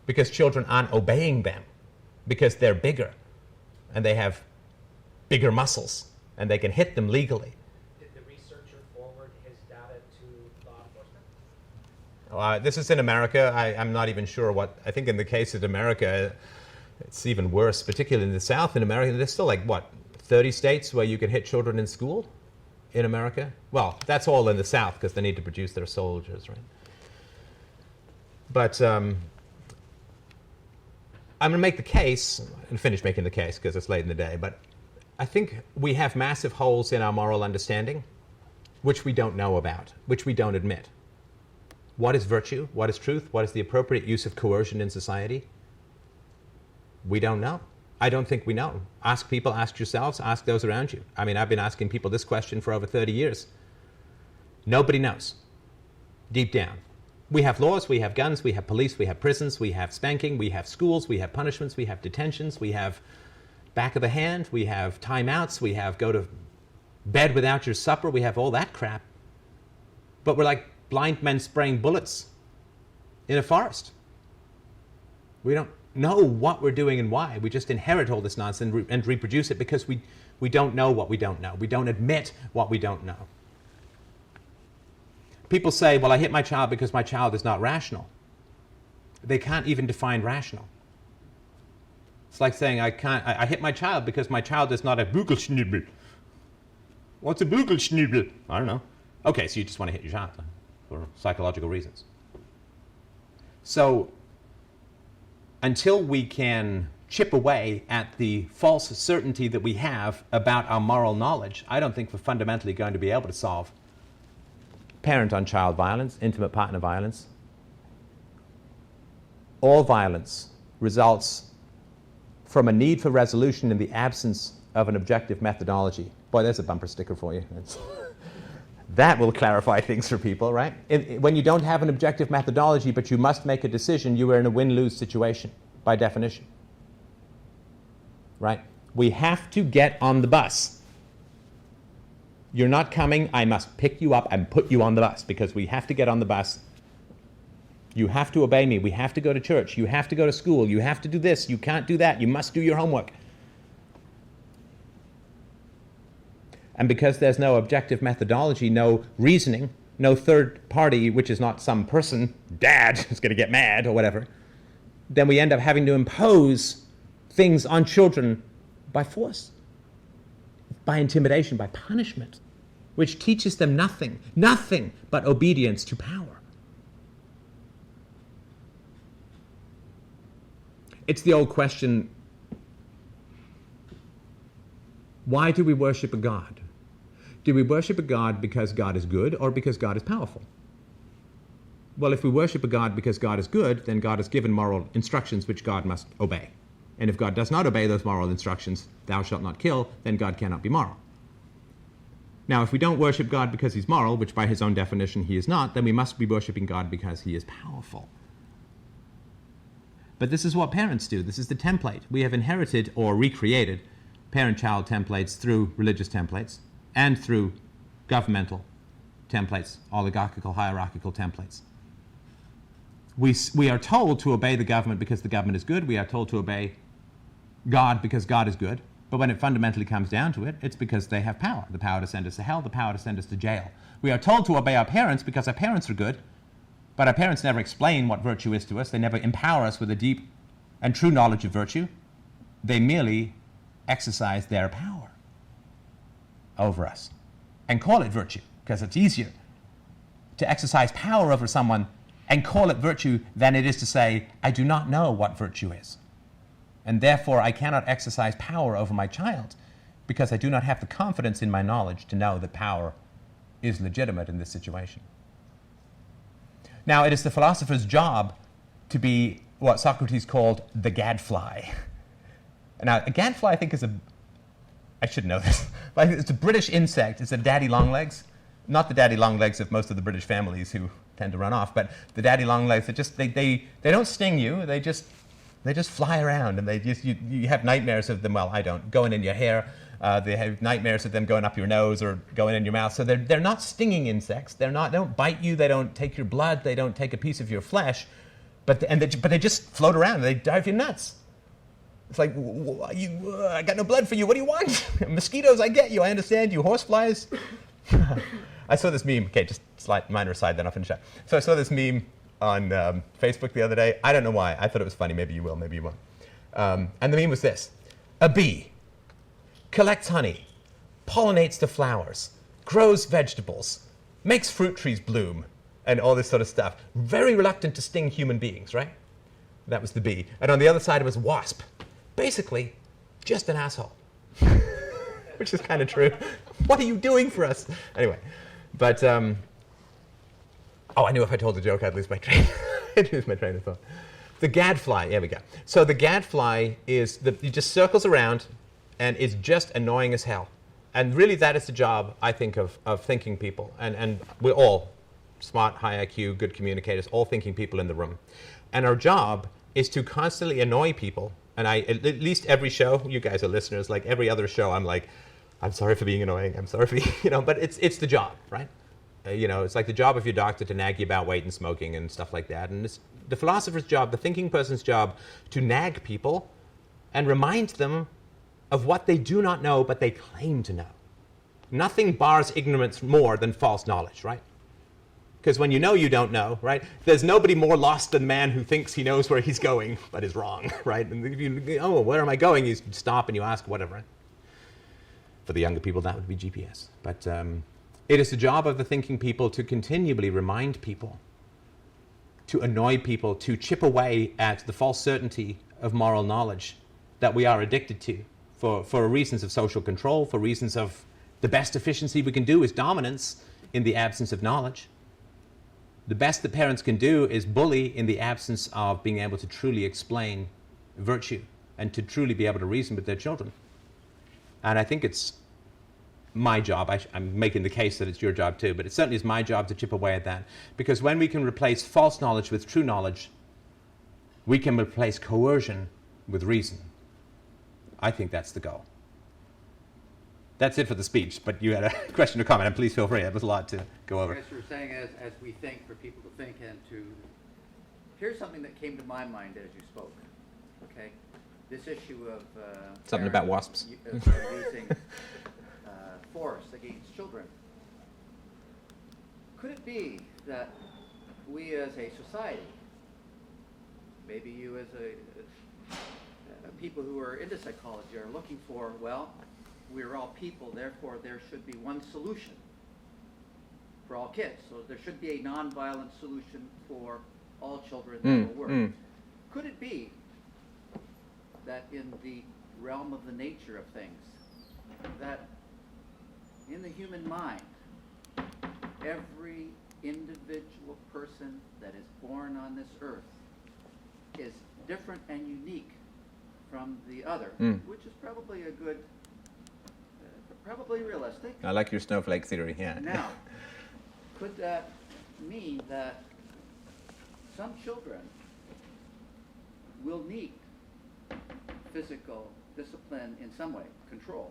because children aren't obeying them because they're bigger. and they have bigger muscles, and they can hit them legally. Did the researcher forward his data to law enforcement? This is in America. I'm not even sure what, I think in the case of America, it's even worse, particularly in the South. In America, there's still like, what, 30 states where you can hit children in school in America? Well, that's all in the South because they need to produce their soldiers, right? But I'm going to make the case, and finish making the case because it's late in the day, but I think we have massive holes in our moral understanding, which we don't know about, which we don't admit. What is virtue? What is truth? What is the appropriate use of coercion in society? We don't know. I don't think we know. Ask people, ask yourselves, ask those around you. I mean, I've been asking people this question for over 30 years. Nobody knows, deep down. We have laws, we have guns, we have police, we have prisons, we have spanking, we have schools, we have punishments, we have detentions, we have back of the hand, we have timeouts, we have go to bed without your supper, we have all that crap. But we're like blind men spraying bullets in a forest. We don't know what we're doing and why. We just inherit all this nonsense and reproduce it because we don't know what we don't know. We don't admit what we don't know. People say, well, I hit my child because my child is not rational. They can't even define rational. It's like saying, I hit my child because my child is not a Bugelschnibbel. What's a Bugelschnibbel? I don't know. Okay, so you just want to hit your child for psychological reasons. So, until we can chip away at the false certainty that we have about our moral knowledge, I don't think we're fundamentally going to be able to solve parent-on-child violence, intimate partner violence. All violence results from a need for resolution in the absence of an objective methodology. Boy, there's a bumper sticker for you. That will clarify things for people, right? When you don't have an objective methodology, but you must make a decision, you are in a win-lose situation, by definition. Right? We have to get on the bus. You're not coming, I must pick you up and put you on the bus, because we have to get on the bus. You have to obey me. We have to go to church. You have to go to school. You have to do this. You can't do that. You must do your homework. And because there's no objective methodology, no reasoning, no third party, which is not some person, dad, who's going to get mad or whatever, then we end up having to impose things on children by force, by intimidation, by punishment, which teaches them nothing but obedience to power. It's the old question, why do we worship a God? Do we worship a God because God is good or because God is powerful? Well, if we worship a God because God is good, then God has given moral instructions which God must obey. And if God does not obey those moral instructions, thou shalt not kill, then God cannot be moral. Now, if we don't worship God because he's moral, which by his own definition he is not, then we must be worshiping God because he is powerful. But this is what parents do. This is the template. We have inherited or recreated parent-child templates through religious templates and through governmental templates, oligarchical, hierarchical templates. We are told to obey the government because the government is good. We are told to obey God because God is good. But when it fundamentally comes down to it, it's because they have power. The power to send us to hell, the power to send us to jail. We are told to obey our parents because our parents are good. But our parents never explain what virtue is to us. They never empower us with a deep and true knowledge of virtue. They merely exercise their power over us and call it virtue, because it's easier to exercise power over someone and call it virtue than it is to say, I do not know what virtue is. And therefore, I cannot exercise power over my child because I do not have the confidence in my knowledge to know that power is legitimate in this situation. Now, it is the philosopher's job to be what Socrates called the gadfly. Now, a gadfly, I think, I should know this, but it's a British insect. It's a daddy longlegs. Not the daddy longlegs of most of the British families who tend to run off, but the daddy longlegs that they don't sting you. They just fly around, and you have nightmares of them. Well, I don't. Going in your hair. They have nightmares of them going up your nose or going in your mouth. So they're not stinging insects. They don't bite you. They don't take your blood. They don't take a piece of your flesh. But they just float around. They drive you nuts. It's like, I got no blood for you. What do you want? Mosquitoes, I get you. I understand you. Horseflies. I saw this meme. Okay, just minor aside, then I'll finish up. So I saw this meme on Facebook the other day. I don't know why. I thought it was funny. Maybe you will, maybe you won't. And the meme was this. A bee collects honey, pollinates the flowers, grows vegetables, makes fruit trees bloom, and all this sort of stuff. Very reluctant to sting human beings, right? That was the bee. And on the other side was wasp. Basically, just an asshole. Which is kind of true. What are you doing for us? Anyway, but, I knew if I told a joke, I'd lose my train. I'd lose my train of thought. The gadfly, there we go. So the gadfly is, it just circles around and is just annoying as hell. And really that is the job, I think, of thinking people. And we're all smart, high IQ, good communicators, all thinking people in the room. And our job is to constantly annoy people. And at least every show, you guys are listeners, like every other show, I'm like, I'm sorry for being annoying, I'm sorry for being, but it's the job, right? It's like the job of your doctor to nag you about weight and smoking and stuff like that. And it's the philosopher's job, the thinking person's job, to nag people and remind them of what they do not know, but they claim to know. Nothing bars ignorance more than false knowledge, right? Because when you know you don't know, right, there's nobody more lost than the man who thinks he knows where he's going, but is wrong, right? And if you, where am I going? You stop and you ask whatever. For the younger people, that would be GPS. But it is the job of the thinking people to continually remind people, to annoy people, to chip away at the false certainty of moral knowledge that we are addicted to for reasons of social control, for reasons of the best efficiency we can do is dominance in the absence of knowledge. The best that parents can do is bully in the absence of being able to truly explain virtue and to truly be able to reason with their children. And I think it's my job, I'm making the case that it's your job too, but it certainly is my job to chip away at that. Because when we can replace false knowledge with true knowledge, we can replace coercion with reason. I think that's the goal. That's it for the speech, but you had a question or comment, and please feel free. That was a lot to go over. I guess you're saying as we think, for people to think and to... Here's something that came to my mind as you spoke, okay? This issue of... Something about wasps. Using force against children. Could it be that we as a society, maybe you as people who are into psychology are looking for, well, we're all people, therefore there should be one solution for all kids. So there should be a nonviolent solution for all children that will work. Could it be that in the realm of the nature of things, that in the human mind, every individual person that is born on this earth is different and unique from the other, which is probably a good, probably realistic. I like your snowflake theory, yeah. Now, could that mean that some children will need physical discipline in some way, control,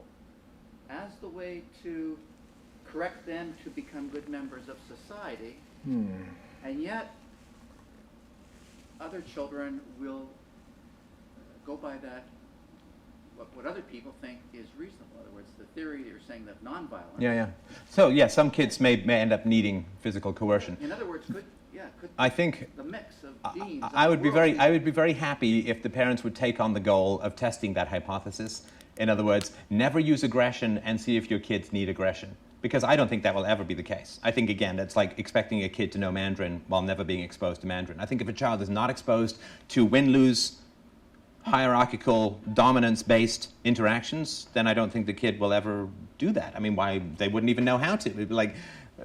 as the way to correct them to become good members of society, and yet other children will go by that, what other people think is reasonable. In other words, the theory that you're saying that nonviolence. Yeah. So yeah, some kids may end up needing physical coercion. In other words, could I think the mix of genes I would be very happy if the parents would take on the goal of testing that hypothesis. In other words, never use aggression and see if your kids need aggression. Because I don't think that will ever be the case. I think, again, that's like expecting a kid to know Mandarin while never being exposed to Mandarin. I think if a child is not exposed to win-lose, hierarchical, dominance-based interactions, then I don't think the kid will ever do that. I mean, why? They wouldn't even know how to. It'd be like,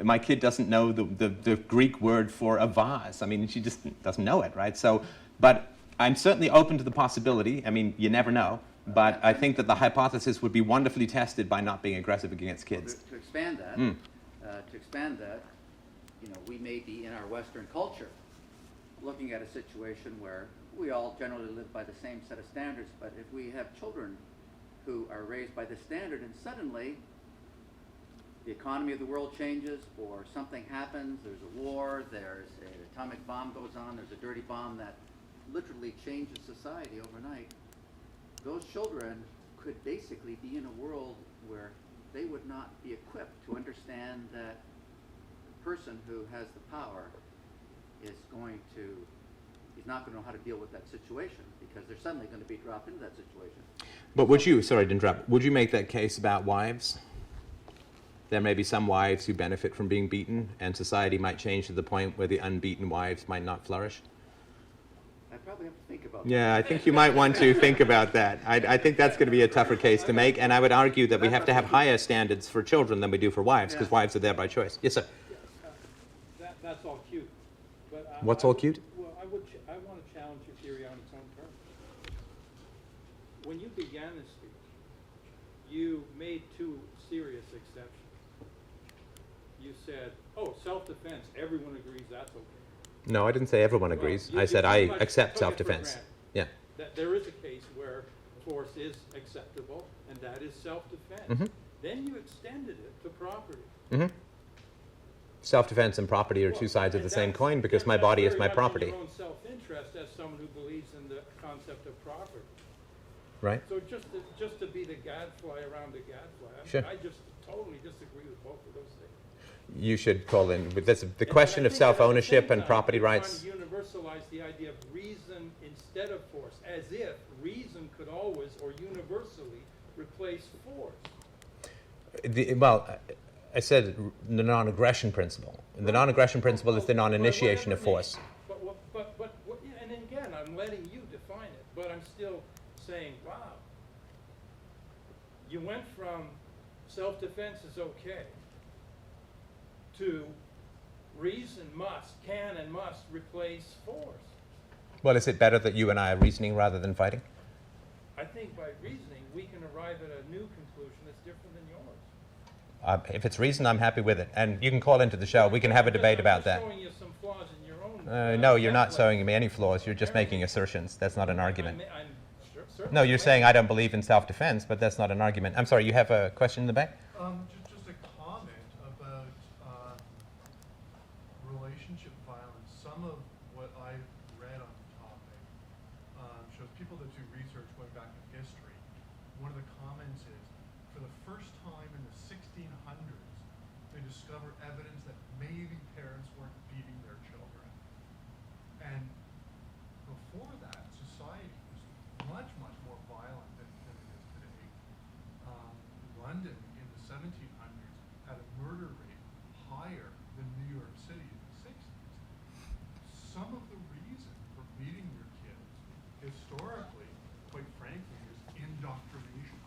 my kid doesn't know the Greek word for a vase. I mean, she just doesn't know it, right? So, but I'm certainly open to the possibility. I mean, you never know. But I think that the hypothesis would be wonderfully tested by not being aggressive against kids. To expand that, we may be in our Western culture looking at a situation where we all generally live by the same set of standards, but if we have children who are raised by this standard and suddenly the economy of the world changes or something happens, there's a war, there's an atomic bomb goes on, there's a dirty bomb that literally changes society overnight, those children could basically be in a world where they would not be equipped to understand that the person who has the power is not going to know how to deal with that situation, because they're suddenly going to be dropped into that situation. But would you, sorry to interrupt, would you make that case about wives? There may be some wives who benefit from being beaten, and society might change to the point where the unbeaten wives might not flourish? I probably have to think about that. Yeah, I think you might want to think about that. I think that's going to be a tougher case to make, and I would argue that we have to have higher standards for children than we do for wives, because wives are there by choice. Yes, sir. That's all cute. But, What's all cute? Well, I want to challenge your theory on its own terms. When you began this speech, you made two serious exceptions. You said, oh, self-defense, everyone agrees that's okay. No, I didn't say everyone agrees. Well, I said you I pretty much accept took it for self-defense. granted Yeah. That there is a case where force is acceptable, and that is self-defense. Mhm. Then you extended it to property. Mm-hmm. Self-defense and property are two sides of the same coin, because my body is my property. That's very much in your own self-interest as someone who believes in the concept of property. Right? So just to be the gadfly around the gadfly, Sure. I just totally disagree with both of those things. You should call in. But the And question I of think that at the self-ownership same and time, property you're rights. trying to universalize the idea of reason instead of force, as if reason could always or universally replace force. Well, I said the non-aggression principle. The non-aggression principle is the non-initiation of force. But and again, I'm letting you define it, but I'm still saying, wow. You went from self-defense is okay to reason can and must replace force. Well, is it better that you and I are reasoning rather than fighting? I think by reasoning, we can arrive at a new conclusion that's different than yours. If it's reason, I'm happy with it. And you can call into the show. We can have a debate about that. I'm showing you some flaws in your own. No, you're not template. showing me any flaws. You're just making assertions. That's not an argument. I'm certainly No, you're making- saying I don't believe in self-defense, but that's not an argument. I'm sorry, you have a question in the back? Just a comment about relationship violence. Some of what I've read on the topic shows people that do research going back in history. One of the comments is, for the first time in the 1600s, they discovered evidence that maybe parents weren't beating their children. And before that, society was much, much more violent than it is today. London in the 1700s had a murder rate higher than New York City in the 60s. Some of the reason for beating your kids, historically, quite frankly, is indoctrination.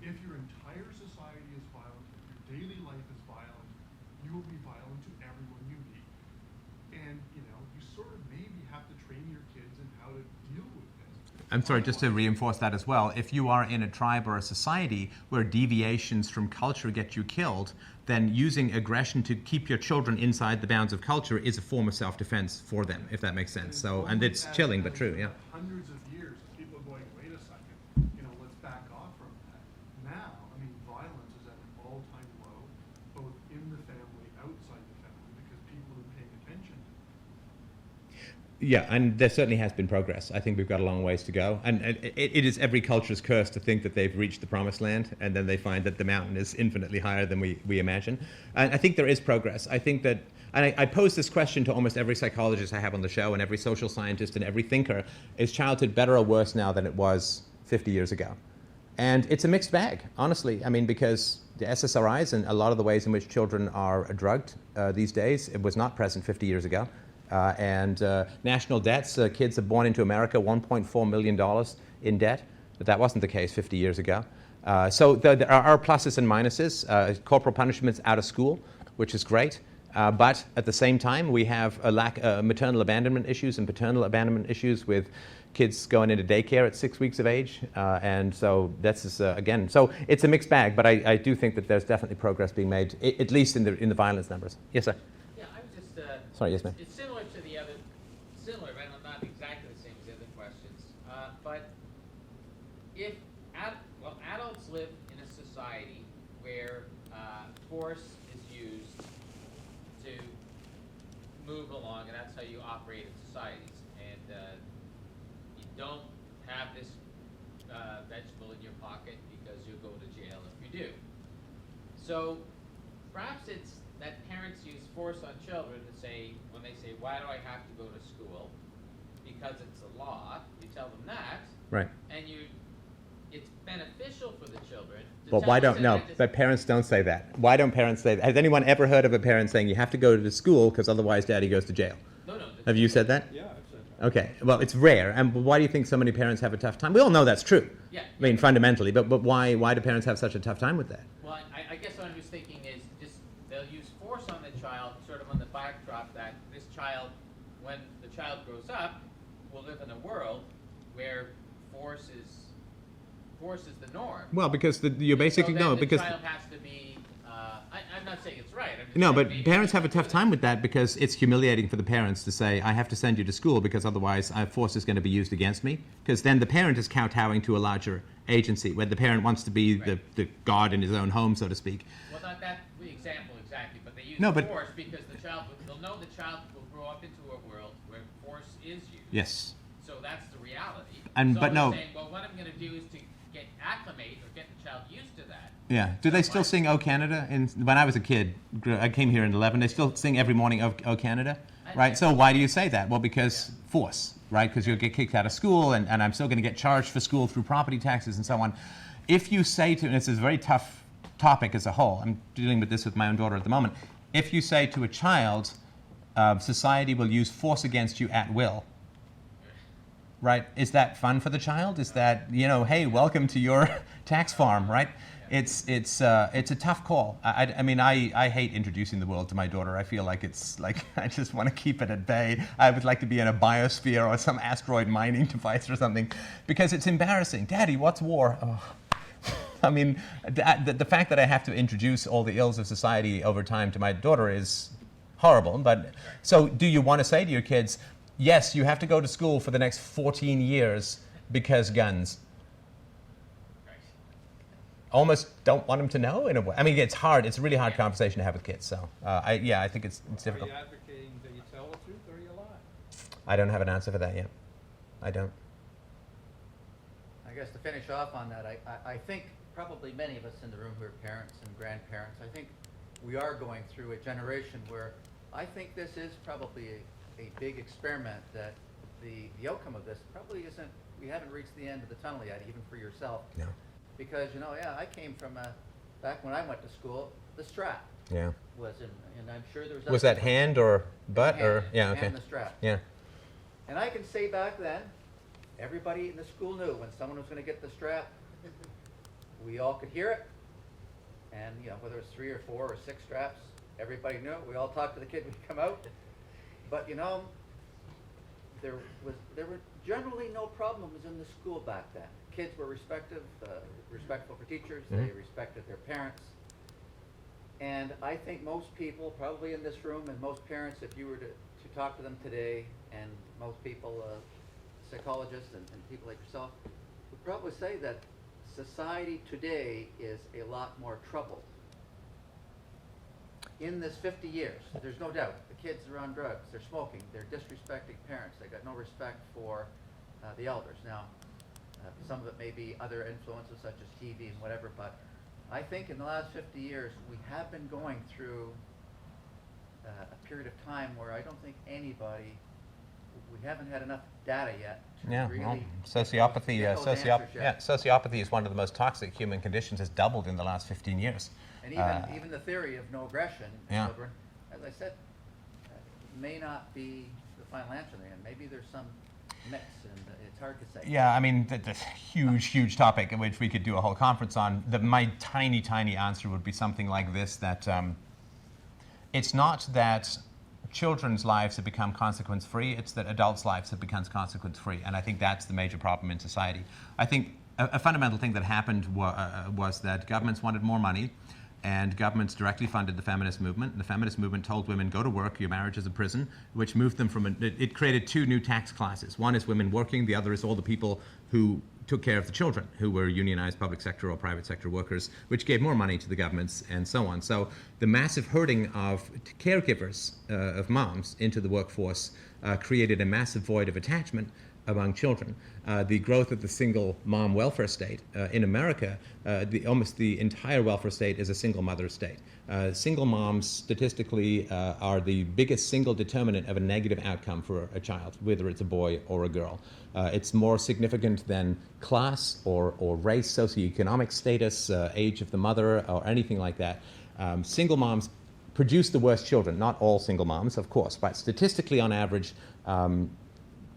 If your entire society is violent, if your daily life is violent, you will be violent to everyone you meet. And, you sort of maybe have to train your kids in how to deal with this. I'm sorry, just to reinforce that as well. If you are in a tribe or a society where deviations from culture get you killed, then using aggression to keep your children inside the bounds of culture is a form of self-defense for them, if that makes sense. So, and it's chilling, but true, yeah. Hundreds of years of people going, wait a second, let's back off from that. Now, violence is at an all-time low, both in the family, outside the family, because people are paying attention. Yeah, and there certainly has been progress. I think we've got a long ways to go. And it is every culture's curse to think that they've reached the promised land, and then they find that the mountain is infinitely higher than we imagine. And I think there is progress. I think that, and I pose this question to almost every psychologist I have on the show, and every social scientist and every thinker: is childhood better or worse now than it was 50 years ago? And it's a mixed bag, honestly. Because the SSRIs and a lot of the ways in which children are drugged these days, it was not present 50 years ago. National debts, kids are born into America, $1.4 million in debt, but that wasn't the case 50 years ago. So there are pluses and minuses. Corporal punishment's out of school, which is great, but at the same time we have a lack maternal abandonment issues and paternal abandonment issues with kids going into daycare at 6 weeks of age, and so that's again. So it's a mixed bag, but I do think that there's definitely progress being made, at least in the violence numbers. Yes, sir. Yeah, I was just. Sorry, yes, ma'am. It's similar to the other, but not exactly the same as the other questions. But if adults live in a society where force is used to move along, and that's how you operate in societies, and you don't have this vegetable in your pocket because you'll go to jail if you do. So perhaps it's that parents use force on children to say, when they say, why do I have to go to school? Because it's a law. You tell them that. Right. And it's beneficial for the children. To Well, tell why them don't, no, but parents don't say that. Why don't parents say that? Has anyone ever heard of a parent saying you have to go to school because otherwise daddy goes to jail? No. Have you said that? Yeah, I've said that. Okay, well, it's rare. And why do you think so many parents have a tough time? We all know that's true. Yeah. I mean, fundamentally, but why do parents have such a tough time with that? Well, I guess what I was thinking is just they'll use force on the child, sort of on the backdrop that this child, when the child grows up, will live in a world where force is the norm. Well, because you're basically, so then no, the because... child has to be. I'm not saying it's right. I'm just No, saying but maybe parents they have a should do tough time with that because it's humiliating for the parents to say, I have to send you to school because otherwise force is going to be used against me. Because then the parent is kowtowing to a larger agency where the parent wants to be Right. the god in his own home, so to speak. Well, not that example exactly, but they use No, but- force because they'll know the child will grow up into a world where force is used. Yes. So that's the reality. And- so but they're no- saying, well, what I'm going to do is to get acclimate or get the child used to that. Yeah. Do they still sing "O Canada"? When I was a kid, I came here in 11. They still sing every morning "O Canada," right? So why do you say that? Well, because force, right? Because you'll get kicked out of school, and I'm still going to get charged for school through property taxes and so on. If you say to, and this is a very tough topic as a whole. I'm dealing with this with my own daughter at the moment. If you say to a child, society will use force against you at will. Right? Is that fun for the child? Is that, hey, welcome to your tax farm, right? It's a tough call. I mean, I hate introducing the world to my daughter. I feel like it's like I just want to keep it at bay. I would like to be in a biosphere or some asteroid mining device or something, because it's embarrassing. Daddy, what's war? Oh. I mean, the fact that I have to introduce all the ills of society over time to my daughter is horrible. But so, do you want to say to your kids, yes, you have to go to school for the next 14 years because guns? Almost don't want them to know in a way. I mean, it's hard. It's a really hard conversation to have with kids. So, I think it's difficult. Are you advocating that you tell the truth or you lie? I don't have an answer for that yet. I don't. I guess to finish off on that, I think probably many of us in the room who are parents and grandparents, I think we are going through a generation where I think this is probably a big experiment, that the outcome of this probably isn't, we haven't reached the end of the tunnel yet, even for yourself. No. Because, I came from, back when I went to school, the strap Yeah. was in, and I'm sure there was... Was that hand or butt or? Yeah. Okay. And the strap. Yeah. And I can say back then, everybody in the school knew when someone was going to get the strap. We all could hear it. And, whether it was 3 or 4 or 6 straps, everybody knew it. We all talked to the kid when he come out. But, there were generally no problems in the school back then. Kids were respectful for teachers. They respected their parents. And I think most people, probably in this room, and most parents, if you were to talk to them today, and most people, psychologists and people like yourself, would probably say that society today is a lot more troubled. In this 50 years, there's no doubt, the kids are on drugs, they're smoking, they're disrespecting parents, they got no respect for the elders. Now, some of it may be other influences such as TV and whatever, but I think in the last 50 years, we have been going through a period of time where I don't think we haven't had enough data yet to Yeah, really well, sociopathy. get those answers yet. Sociopathy is one of the most toxic human conditions. Has doubled in the last 15 years. And even the theory of no aggression in Yeah. children, as I said, may not be the final answer there. And maybe there's some mix, and it's hard to say. Yeah, I mean, that's a huge topic, in which we could do a whole conference on. My tiny answer would be something like this: that it's not that children's lives have become consequence-free; it's that adults' lives have become consequence-free, and I think that's the major problem in society. I think a fundamental thing that happened was that governments wanted more money. And governments directly funded the feminist movement. The feminist movement told women, go to work, your marriage is a prison, which moved them from, it created 2 new tax classes. One is women working, the other is all the people who took care of the children, who were unionized public sector or private sector workers, which gave more money to the governments and so on. So the massive herding of caregivers, of moms, into the workforce created a massive void of attachment, among children. The growth of the single mom welfare state in America, almost the entire welfare state is a single mother state. Single moms statistically are the biggest single determinant of a negative outcome for a child, whether it's a boy or a girl. It's more significant than class or race, socioeconomic status, age of the mother, or anything like that. Single moms produce the worst children. Not all single moms, of course, but statistically on average,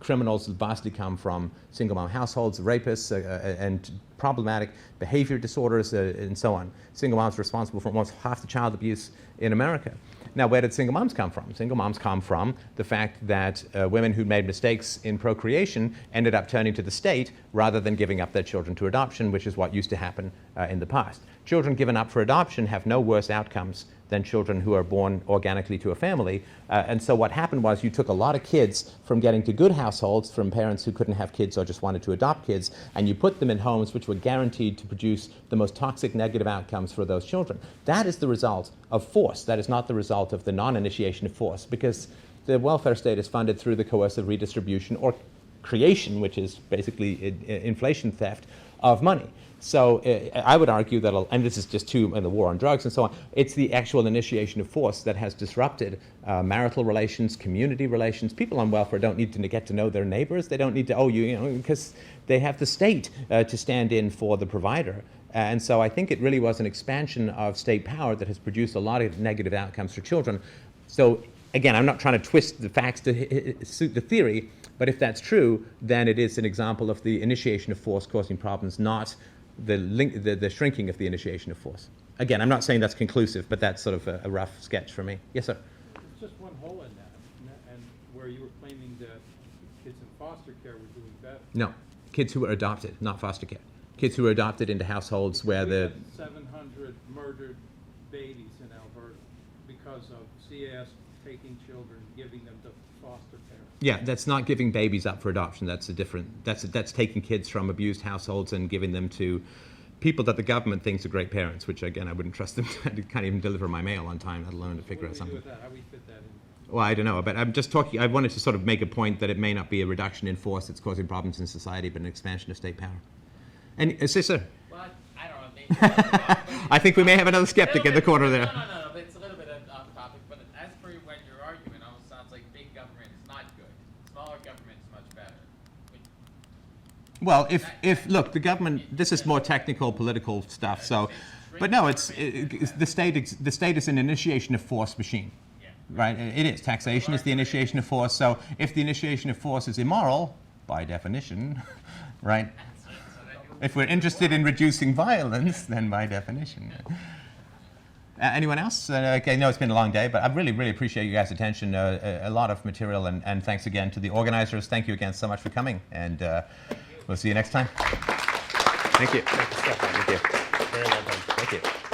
criminals vastly come from single mom households, rapists, and problematic behavior disorders, and so on. Single moms are responsible for almost half the child abuse in America. Now, where did single moms come from? Single moms come from the fact that women who made mistakes in procreation ended up turning to the state rather than giving up their children to adoption, which is what used to happen in the past. Children given up for adoption have no worse outcomes than children who are born organically to a family. And so what happened was you took a lot of kids from getting to good households from parents who couldn't have kids or just wanted to adopt kids, and you put them in homes which were guaranteed to produce the most toxic negative outcomes for those children. That is the result of force. That is not the result of the non-initiation of force, because the welfare state is funded through the coercive redistribution or creation, which is basically inflation theft of money. So I would argue that, and this is just too, in the war on drugs and so on, it's the actual initiation of force that has disrupted marital relations, community relations. People on welfare don't need to get to know their neighbors. They don't need to, because they have the state to stand in for the provider. And so I think it really was an expansion of state power that has produced a lot of negative outcomes for children. So again, I'm not trying to twist the facts to suit the theory, but if that's true, then it is an example of the initiation of force causing problems, not the shrinking of the initiation of force. Again, I'm not saying that's conclusive, but that's sort of a rough sketch for me. Yes, sir? There's just one hole in that, and where you were claiming that kids in foster care were doing better. No, kids who were adopted, not foster care. Kids who were adopted into households where We the... had 700 murdered babies in Alberta because of CAS taking children, giving them to foster parents. Yeah, that's not giving babies up for adoption. That's a different. That's taking kids from abused households and giving them to people that the government thinks are great parents. Which again, I wouldn't trust them to can't even deliver my mail on time, let alone to figure out What do we something. do with that? How do we fit that in? Well, I don't know, but I'm just talking. I wanted to sort of make a point that it may not be a reduction in force that's causing problems in society, but an expansion of state power. And sir, Well, I don't know. Maybe I think we may have another skeptic in the corner there. No, but it's a little bit off topic. But as per what you're arguing, it almost sounds like big government is not good. Smaller government is much better. Well, if look, the government. This is more technical, political stuff. So, but no, it's the state. The state is an initiation of force machine, right? It is. Taxation is the initiation of force. So, if the initiation of force is immoral, by definition, right? If we're interested in reducing violence, then by definition. Anyone else? Okay, no, it's been a long day, but I really, really appreciate you guys' attention. A lot of material, and thanks again to the organizers. Thank you again so much for coming, and we'll see you next time. Thank you. Thank you, Stefan. Thank you. Very well done. Thank you.